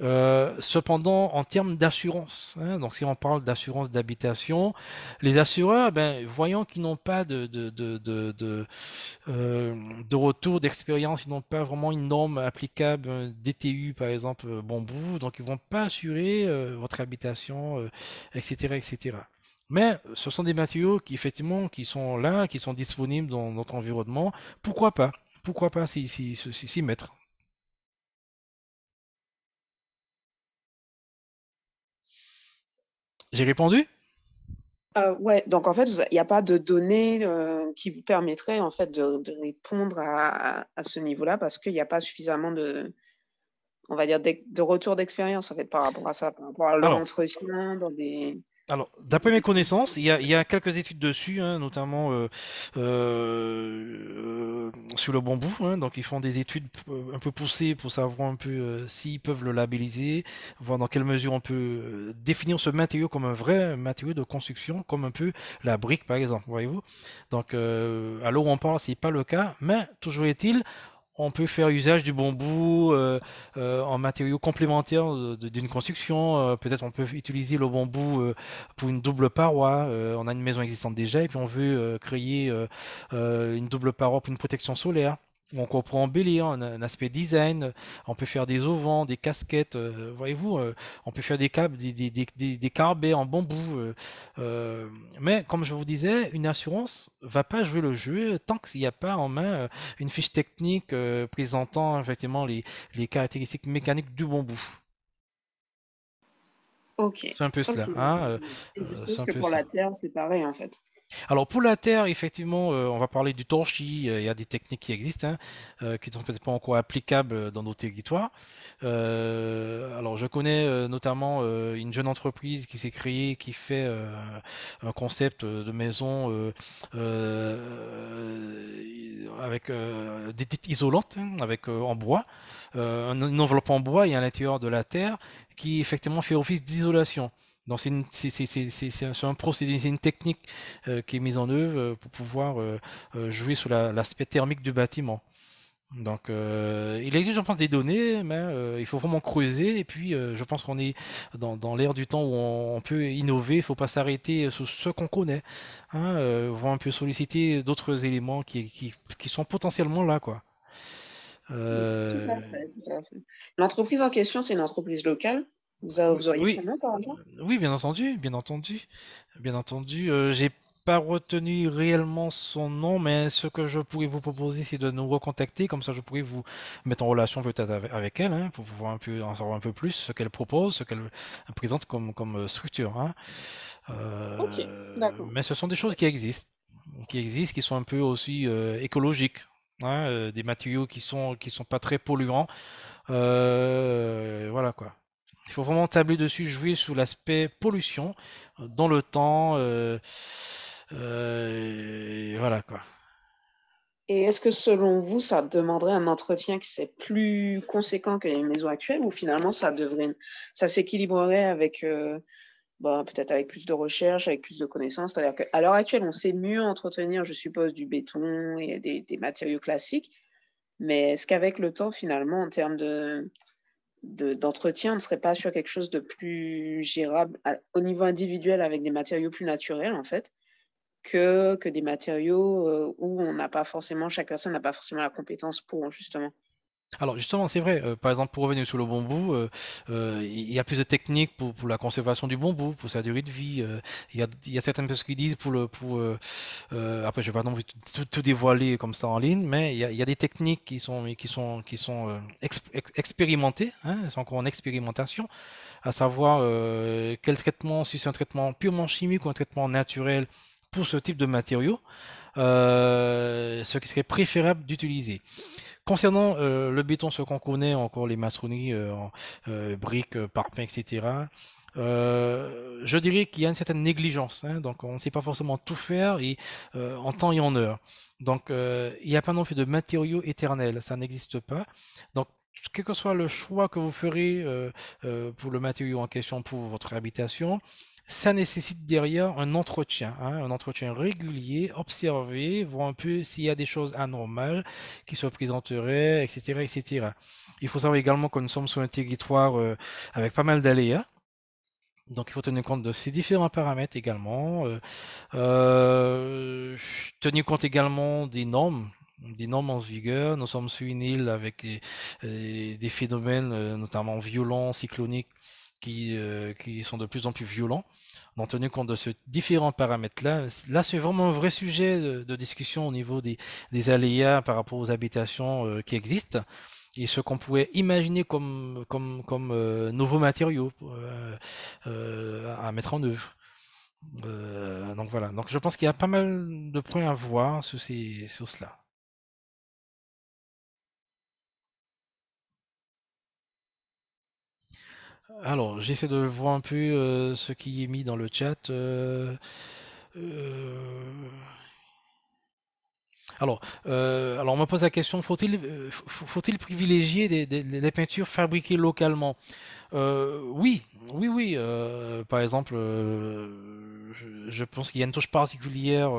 Cependant, en termes d'assurance, hein, donc si on parle d'assurance d'habitation, les assureurs, ben, voyant qu'ils n'ont pas de retour d'expérience, ils n'ont pas vraiment une norme applicable, DTU par exemple, bambou, donc ils vont pas assurer votre habitation, etc., etc. Mais ce sont des matériaux qui effectivement qui sont là, qui sont disponibles dans notre environnement. Pourquoi pas? Pourquoi pas s'y mettre? J'ai répondu? Ouais, donc en fait, il n'y a pas de données qui vous permettraient en fait de répondre à ce niveau-là parce qu'il n'y a pas suffisamment on va dire, de retour d'expérience en fait par rapport à ça, par rapport à leur Alors, entretien dans des. Alors, d'après mes connaissances, il y a quelques études dessus, hein, notamment sur le bambou, hein. Donc, ils font des études un peu poussées pour savoir un peu s'ils peuvent le labelliser, voir dans quelle mesure on peut définir ce matériau comme un vrai matériau de construction, comme un peu la brique, par exemple, voyez-vous. Donc, à l'heure où on parle, c'est pas le cas, mais toujours est-il, on peut faire usage du bambou en matériaux complémentaires d'une construction. Peut-être on peut utiliser le bambou pour une double paroi. On a une maison existante déjà et puis on veut créer une double paroi pour une protection solaire. Donc on peut embellir un aspect design, on peut faire des auvents, des casquettes, voyez-vous, on peut faire des câbles, des carbets en bambou. Mais comme je vous disais, une assurance va pas jouer le jeu tant qu'il n'y a pas en main une fiche technique présentant effectivement les caractéristiques mécaniques du bambou. Ok, C'est un peu ok. cela, hein, Et je c'est suppose un que peu pour ça. la Terre, c'est pareil en fait. Alors pour la terre, effectivement, on va parler du torchis. Il y a des techniques qui existent, hein, qui ne sont peut-être pas encore applicables dans nos territoires. Alors je connais notamment une jeune entreprise qui s'est créée, qui fait un concept de maison avec des titres isolantes, hein, avec en bois, une enveloppe en bois et à l'intérieur de la terre qui effectivement fait office d'isolation. Donc c'est un procédé, c'est une technique qui est mise en œuvre pour pouvoir jouer sur l'aspect thermique du bâtiment. Donc, il existe, je pense, des données, mais il faut vraiment creuser. Et puis, je pense qu'on est dans l'ère du temps où on peut innover. Il ne faut pas s'arrêter sur ce qu'on connaît. Hein, voir un peu solliciter d'autres éléments qui sont potentiellement là, quoi. Tout à Euh, fait, tout à fait. L'entreprise en question, c'est une entreprise locale. Vous auriez son oui, nom par hasard? oui, bien entendu, bien entendu, bien entendu. J'ai pas retenu réellement son nom, mais ce que je pourrais vous proposer, c'est de nous recontacter. Comme ça, je pourrais vous mettre en relation peut-être avec elle, hein, pour pouvoir un peu en savoir un peu plus ce qu'elle propose, ce qu'elle présente comme structure, hein. Ok, d'accord. Mais ce sont des choses qui sont un peu aussi écologiques, hein, des matériaux qui sont pas très polluants. Voilà quoi. Il faut vraiment tabler dessus, jouer sous l'aspect pollution dans le temps. Voilà quoi. Et est-ce que selon vous, ça demanderait un entretien qui serait plus conséquent que les maisons actuelles ou finalement ça s'équilibrerait avec peut-être avec plus de recherche, avec plus de connaissances? C'est-à-dire qu'à l'heure actuelle, on sait mieux entretenir, je suppose, du béton et des matériaux classiques, mais est-ce qu'avec le temps, finalement, en termes d'entretien, on ne serait pas sur quelque chose de plus gérable au niveau individuel avec des matériaux plus naturels, en fait, que des matériaux où chaque personne n'a pas forcément la compétence pour, justement. Alors justement, c'est vrai, par exemple, pour revenir sur le bambou, il y a plus de techniques pour la conservation du bambou, pour sa durée de vie. Il y a certaines personnes qui disent après, je vais pas non plus tout dévoiler comme ça en ligne, mais il y a des techniques qui sont expérimentées, hein, elles sont encore en expérimentation, à savoir quel traitement, si c'est un traitement purement chimique ou un traitement naturel pour ce type de matériau, ce qui serait préférable d'utiliser. Concernant le béton, ce qu'on connaît, encore les maçonneries, briques, parpaings, etc., je dirais qu'il y a une certaine négligence, hein, donc on ne sait pas forcément tout faire et en temps et en heure. Donc il n'y a pas non plus de matériaux éternels, ça n'existe pas. Donc quel que soit le choix que vous ferez pour le matériau en question pour votre habitation, ça nécessite derrière hein, un entretien régulier, observer, voir un peu s'il y a des choses anormales qui se présenteraient, etc., etc. Il faut savoir également que nous sommes sur un territoire avec pas mal d'aléas. Donc, il faut tenir compte de ces différents paramètres également. Tenir compte également des normes en vigueur. Nous sommes sur une île avec des phénomènes, notamment violents, cycloniques, qui sont de plus en plus violents. Donc, tenir compte de ces différents paramètres-là, là, c'est vraiment un vrai sujet de discussion au niveau des aléas par rapport aux habitations qui existent et ce qu'on pourrait imaginer comme nouveaux matériaux à mettre en œuvre. Donc voilà. Donc je pense qu'il y a pas mal de points à voir sur cela. Alors, j'essaie de voir un peu ce qui est mis dans le chat. Euh, alors, on me pose la question, faut-il privilégier des peintures fabriquées localement? Oui, oui, oui. Par exemple, je pense qu'il y a une touche particulière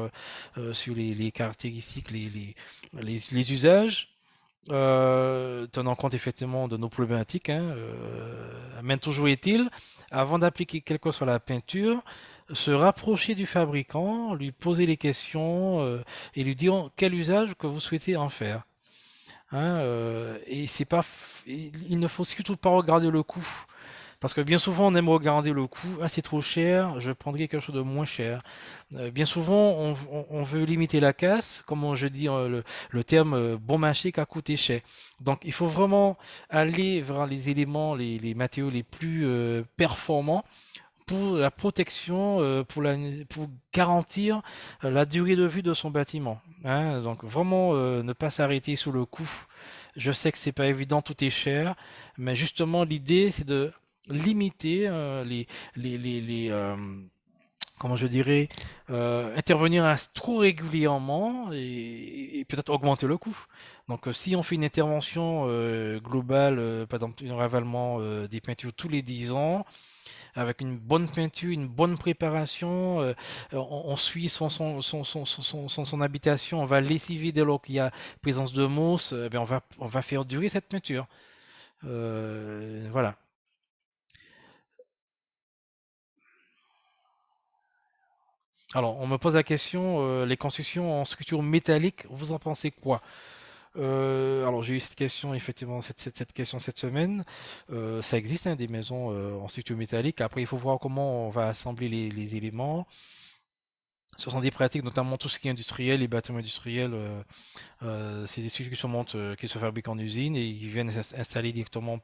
sur les caractéristiques, les usages, tenant compte effectivement de nos problématiques, hein, mais toujours est-il, avant d'appliquer quelle que soit la peinture, se rapprocher du fabricant, lui poser les questions et lui dire quel usage que vous souhaitez en faire. Hein, et c'est pas, il ne faut surtout pas regarder le coût. Parce que bien souvent, on aime regarder le coût. Ah, c'est trop cher, je prendrai quelque chose de moins cher. Bien souvent, on veut limiter la casse, comme je dis le terme bon marché qu'à coûté cher. Donc, il faut vraiment aller vers les éléments, les matériaux les plus performants pour la protection, pour garantir la durée de vie de son bâtiment. Hein. Donc, vraiment ne pas s'arrêter sur le coût. Je sais que c'est pas évident, tout est cher, mais justement, l'idée, c'est de limiter comment je dirais, intervenir trop régulièrement et peut-être augmenter le coût. Donc, si on fait une intervention globale, par exemple, un ravalement des peintures tous les 10 ans, avec une bonne peinture, une bonne préparation. On suit son habitation, on va lessiver dès lors qu'il y a présence de mousse, ben on va faire durer cette peinture. Voilà. Alors, on me pose la question, les constructions en structure métallique, vous en pensez quoi? Alors j'ai eu cette question effectivement cette question cette semaine. Ça existe hein, des maisons en structure métallique. Après il faut voir comment on va assembler les éléments. Ce sont des pratiques, notamment tout ce qui est industriel, les bâtiments industriels. C'est des structures qui se fabriquent en usine et ils viennent installer directement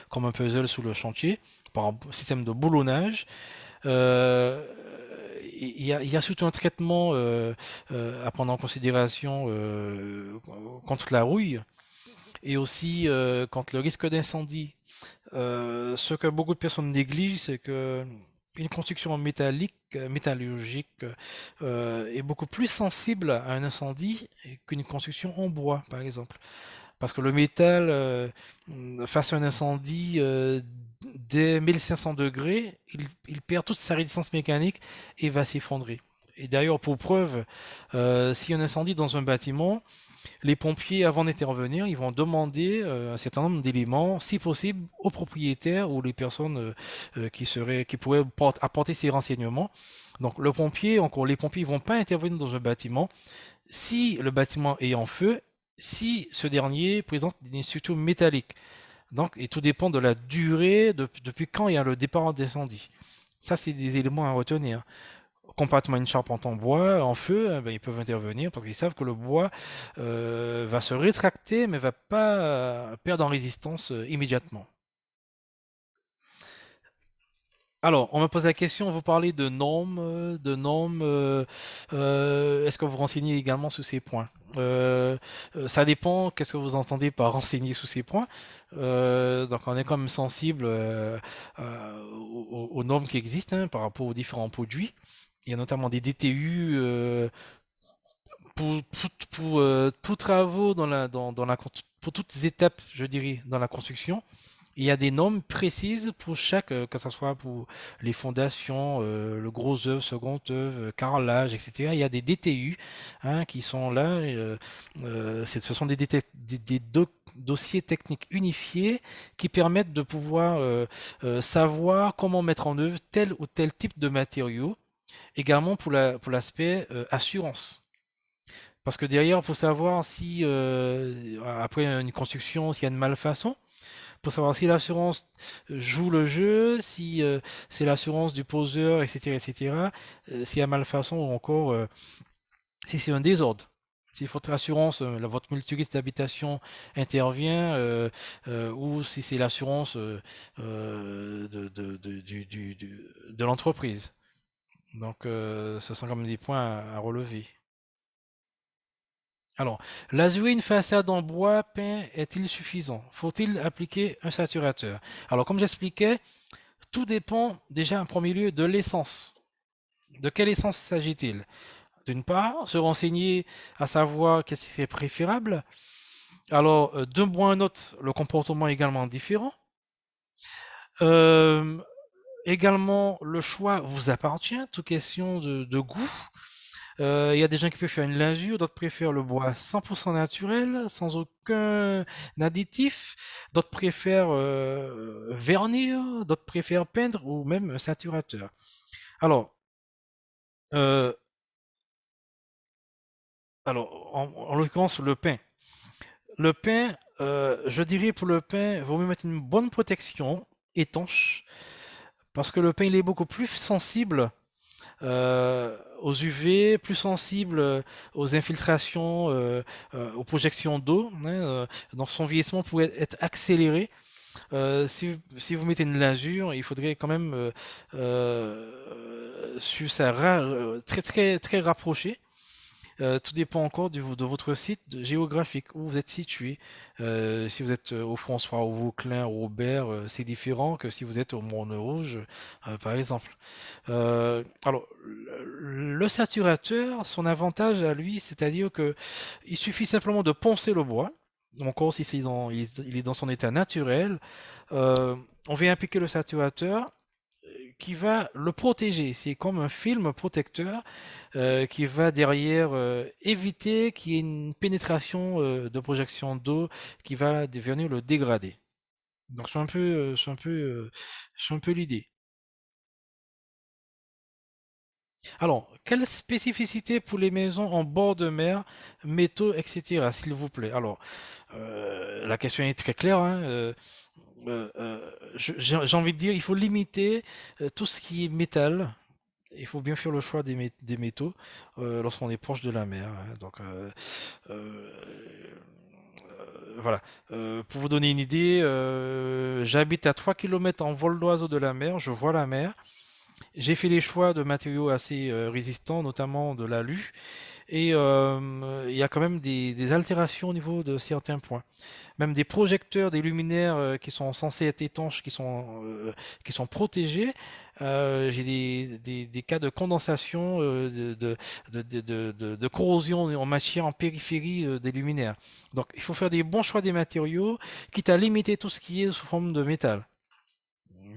comme un puzzle sous le chantier par un système de boulonnage. Euh, il y a surtout un traitement à prendre en considération contre la rouille et aussi contre le risque d'incendie. Ce que beaucoup de personnes négligent, c'est que une construction métallurgique, est beaucoup plus sensible à un incendie qu'une construction en bois, par exemple. Parce que le métal, face à un incendie, dès 1500 degrés, il perd toute sa résistance mécanique et va s'effondrer. Et d'ailleurs, pour preuve, s'il y a un incendie dans un bâtiment, les pompiers, avant d'intervenir, ils vont demander un certain nombre d'éléments, si possible, aux propriétaires ou les personnes qui pourraient apporter ces renseignements. Donc, les pompiers, ils vont pas intervenir dans un bâtiment si le bâtiment est en feu, si ce dernier présente une structure métallique. Donc, et tout dépend de la durée, depuis quand il y a le départ d'incendie. Ça, c'est des éléments à retenir. Complètement une charpente en bois, en feu, ben, ils peuvent intervenir parce qu'ils savent que le bois va se rétracter mais va pas perdre en résistance immédiatement. Alors, on me pose la question, vous parlez de normes, est-ce que vous renseignez également sur ces points? Ça dépend, qu'est-ce que vous entendez par renseigner sur ces points? Donc, on est quand même sensible aux normes qui existent hein, par rapport aux différents produits. Il y a notamment des DTU pour tous travaux pour toutes les étapes, je dirais, dans la construction. Il y a des normes précises pour chaque, que ce soit pour les fondations, le gros œuvre, second œuvre, carrelage, etc. Il y a des DTU hein, qui sont là. Ce sont des dossiers techniques unifiés qui permettent de pouvoir savoir comment mettre en œuvre tel ou tel type de matériaux. Également pour l'aspect assurance. Parce que derrière, il faut savoir si, après une construction, s'il y a une malfaçon, pour savoir si l'assurance joue le jeu, si c'est l'assurance du poseur, etc., etc., s'il y a malfaçon ou encore si c'est un désordre. Si votre assurance, votre multirisque d'habitation intervient, ou si c'est l'assurance de l'entreprise. Donc, ce sont comme des points à relever. Alors, l'azurer une façade en bois peint est-il suffisant? Faut-il appliquer un saturateur? Alors, comme j'expliquais, tout dépend déjà en premier lieu de l'essence. De quelle essence s'agit-il? D'une part, se renseigner à savoir qu'est-ce qui est préférable. Alors, d'un bois à un autre, le comportement est également différent. Également, le choix vous appartient, toute question de goût. Il y a des gens qui préfèrent une lingerie, d'autres préfèrent le bois 100% naturel, sans aucun additif. D'autres préfèrent vernir, d'autres préfèrent peindre ou même un saturateur. Alors, euh, en l'occurrence, le pain. Le pain, je dirais pour le pain, il vaut mieux mettre une bonne protection étanche, parce que le pain, il est beaucoup plus sensible aux UV, plus sensible aux infiltrations, aux projections d'eau. Hein, donc son vieillissement pourrait être accéléré. Si vous mettez une lasure, il faudrait quand même suivre ça très très très rapproché. Tout dépend encore de votre site géographique, où vous êtes situé. Si vous êtes au François, au Vauclin, au Aubert, c'est différent que si vous êtes au Morne-Rouge, par exemple. Alors, le saturateur, son avantage à lui, c'est-à-dire que il suffit simplement de poncer le bois. Encore si il est dans son état naturel, on vient appliquer le saturateur qui va le protéger. C'est comme un film protecteur qui va derrière éviter qu'il y ait une pénétration de projection d'eau qui va venir le dégrader. Donc c'est un peu l'idée. Alors, quelle spécificité pour les maisons en bord de mer, métaux, etc., s'il vous plaît? Alors, la question est très claire, hein, j'ai envie de dire, il faut limiter tout ce qui est métal. Il faut bien faire le choix des métaux lorsqu'on est proche de la mer, hein. Donc, euh, voilà. Pour vous donner une idée, j'habite à 3 kilomètres en vol d'oiseau de la mer, je vois la mer. J'ai fait les choix de matériaux assez résistants, notamment de l'alu, et il y a quand même des altérations au niveau de certains points. Même des projecteurs, des luminaires qui sont censés être étanches, qui sont protégés. J'ai des cas de condensation, de corrosion en matière en périphérie des luminaires. Donc il faut faire des bons choix des matériaux, quitte à limiter tout ce qui est sous forme de métal.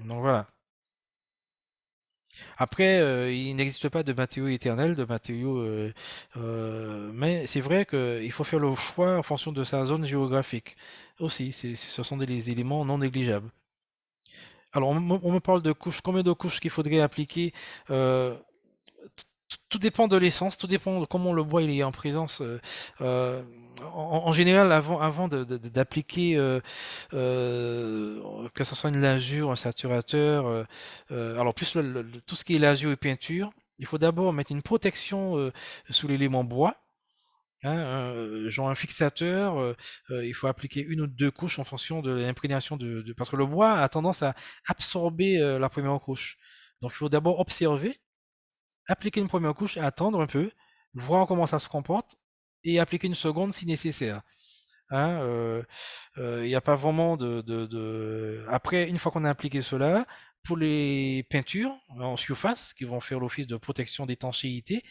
Donc voilà. Après, il n'existe pas de matériaux éternels, de matériaux, mais c'est vrai qu'il faut faire le choix en fonction de sa zone géographique. Aussi, ce sont des éléments non négligeables. Alors, on me parle de couches, combien de couches qu'il faudrait appliquer? euh, Tout dépend de l'essence, tout dépend de comment le bois il est en présence. Euh, en général, avant d'appliquer, que ce soit une lasure, un saturateur, alors plus tout ce qui est lasure et peinture, il faut d'abord mettre une protection sous l'élément bois. Hein, genre un fixateur, il faut appliquer une ou deux couches en fonction de l'imprégnation parce que le bois a tendance à absorber la première couche. Donc il faut d'abord observer, appliquer une première couche, attendre un peu, voir comment ça se comporte, et appliquer une seconde si nécessaire. Hein, il n'y a pas vraiment Après, une fois qu'on a appliqué cela, pour les peintures en surface qui vont faire l'office de protection d'étanchéité,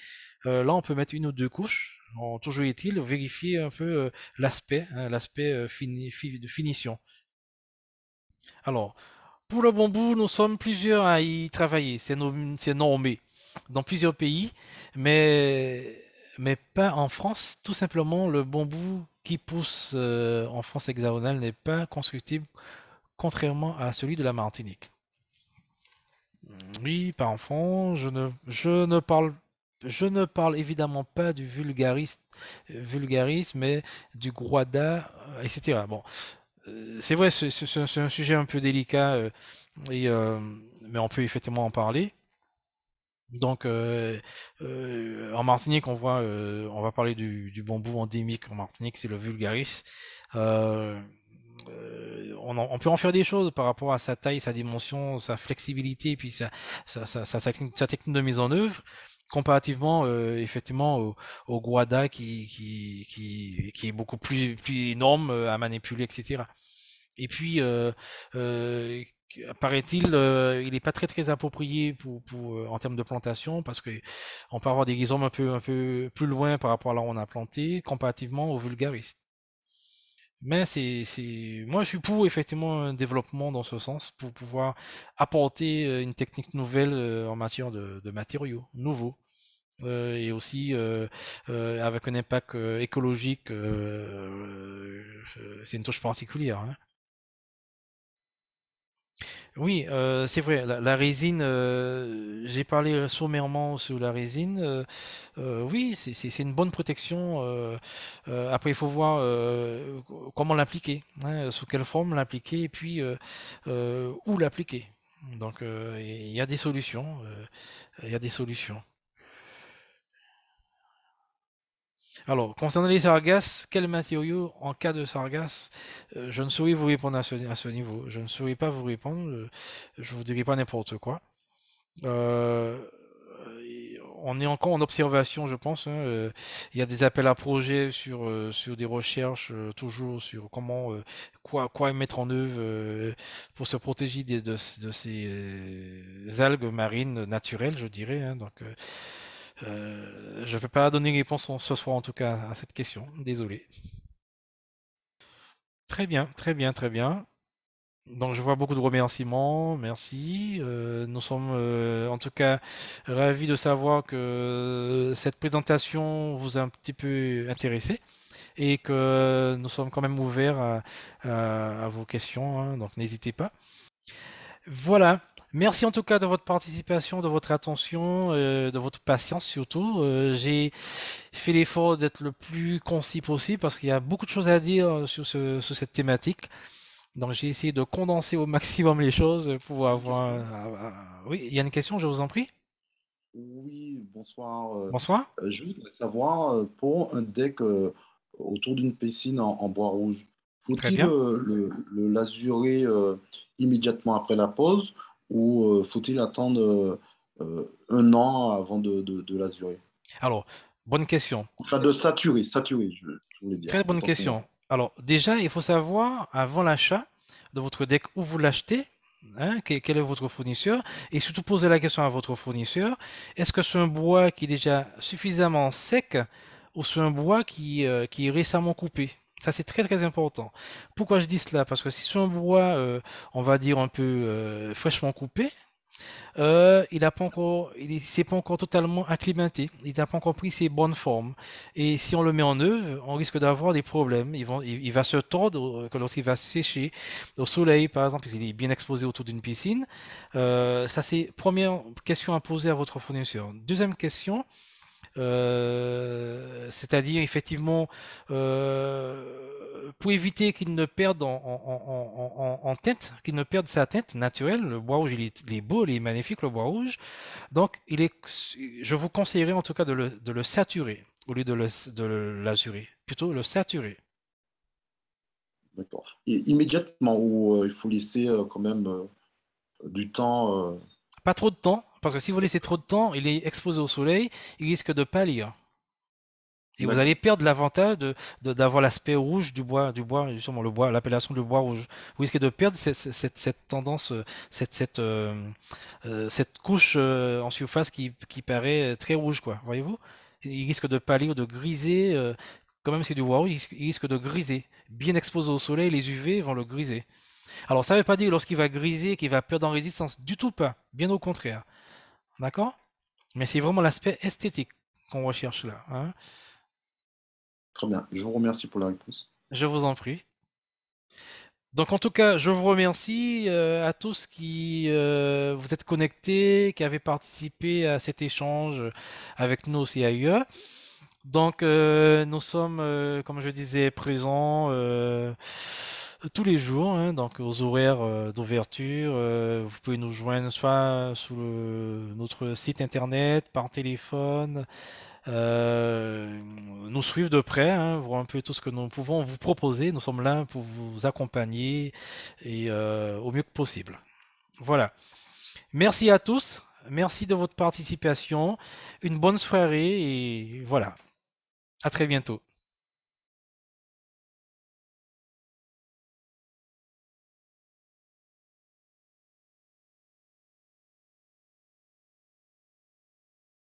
là on peut mettre une ou deux couches. Toujours est-il vérifier un peu l'aspect, hein, l'aspect de finition. Alors, pour le bambou, nous sommes plusieurs à y travailler. C'est normé dans plusieurs pays, mais, mais pas en France. Tout simplement, le bambou qui pousse en France hexagonale n'est pas constructible, contrairement à celui de la Martinique. Oui, pas en France. Je ne parle évidemment pas du vulgarisme, mais du guada, etc. Bon, c'est vrai, c'est un sujet un peu délicat. Et, mais on peut effectivement en parler. Donc, en Martinique, on va parler du bambou endémique en Martinique, c'est le vulgaris. Euh, on peut en faire des choses par rapport à sa taille, sa dimension, sa flexibilité, et puis sa technique de mise en œuvre, comparativement effectivement au guada qui est beaucoup plus énorme à manipuler, etc. Et puis, paraît-il, il n'est pas très approprié en termes de plantation parce que on peut avoir des rhizomes un peu plus loin par rapport à là où on a planté, comparativement au vulgaris. Mais moi je suis pour effectivement un développement dans ce sens pour pouvoir apporter une technique nouvelle en matière de matériaux nouveaux. Et aussi avec un impact écologique, c'est une touche particulière, hein. Oui, c'est vrai, la résine, j'ai parlé sommairement sur la résine. Oui, c'est une bonne protection. Après, il faut voir comment l'appliquer, hein, sous quelle forme l'appliquer et puis où l'appliquer. Donc, il y a des solutions. Il y a des solutions. Alors, concernant les sargasses, quel matériau en cas de sargasse? Je ne saurais vous répondre à ce niveau. Je ne saurais pas vous répondre. Je vous dirai pas n'importe quoi. Euh, on est encore en observation, je pense, hein. Il y a des appels à projets sur des recherches, toujours sur quoi mettre en œuvre pour se protéger de ces algues marines naturelles, je dirais, hein. Donc, je ne peux pas donner réponse ce soir, en tout cas, à cette question. Désolé. Très bien, très bien, très bien. Donc, je vois beaucoup de remerciements, merci. Nous sommes en tout cas ravis de savoir que cette présentation vous a un petit peu intéressé et que nous sommes quand même ouverts à vos questions, hein, donc n'hésitez pas. Voilà. Merci en tout cas de votre participation, de votre attention, de votre patience surtout. J'ai fait l'effort d'être le plus concis possible parce qu'il y a beaucoup de choses à dire sur cette thématique. Donc j'ai essayé de condenser au maximum les choses pour Une avoir... question. Oui, il y a une question, je vous en prie. Oui, bonsoir. Bonsoir. Je voudrais savoir, pour un deck autour d'une piscine en bois rouge, Très faut-il bien. le lasurer immédiatement après la pause ou faut-il attendre un an avant de lasurer? Alors, bonne question. Enfin, de saturer, je voulais dire. Très bonne Autant pour moi. question. Alors, déjà, il faut savoir, avant l'achat de votre deck, où vous l'achetez, hein, quel est votre fournisseur, et surtout poser la question à votre fournisseur, est-ce que c'est un bois qui est déjà suffisamment sec ou c'est un bois qui est récemment coupé? Ça, c'est très très important. Pourquoi je dis cela? Parce que si c'est un bois, on va dire un peu fraîchement coupé, il n'a pas encore, il s'est pas encore totalement acclimaté. Il n'a pas encore pris ses bonnes formes. Et si on le met en œuvre, on risque d'avoir des problèmes. Il va se tordre que lorsqu'il va sécher au soleil, par exemple, s'il est bien exposé autour d'une piscine. Ça, c'est première question à poser à votre fournisseur. Deuxième question, c'est-à-dire effectivement pour éviter qu'il ne perde en teinte, qu'il ne perde sa teinte naturelle. Le bois rouge, il est beau, il est magnifique, le bois rouge. Donc, je vous conseillerais en tout cas de le saturer au lieu de le lasurer. Plutôt le saturer. D'accord. Et immédiatement ou il faut laisser quand même du temps. Pas trop de temps, parce que si vous laissez trop de temps, il est exposé au soleil, il risque de pâlir. Et vous allez D'accord. perdre l'avantage d'avoir l'aspect rouge du bois, justement le bois, l'appellation de bois rouge. Vous risquez de perdre cette tendance, cette couche en surface qui paraît très rouge, quoi. Voyez-vous? Il risque de pâlir, de griser, quand même c'est du bois rouge, il risque de griser. Bien exposé au soleil, les UV vont le griser. Alors ça ne veut pas dire lorsqu'il va griser qu'il va perdre en résistance, du tout pas. Bien au contraire. D'accord? Mais c'est vraiment l'aspect esthétique qu'on recherche là, hein. Très bien. Je vous remercie pour la réponse. Je vous en prie. Donc en tout cas, je vous remercie à tous qui vous êtes connectés, qui avez participé à cet échange avec nous aussi ailleurs. Donc nous sommes, comme je disais, présents tous les jours, hein, donc aux horaires d'ouverture. Vous pouvez nous joindre soit sur notre site internet, par téléphone, nous suivre de près, hein, voir un peu tout ce que nous pouvons vous proposer. Nous sommes là pour vous accompagner et au mieux que possible. Voilà. Merci à tous. Merci de votre participation. Une bonne soirée et voilà. À très bientôt.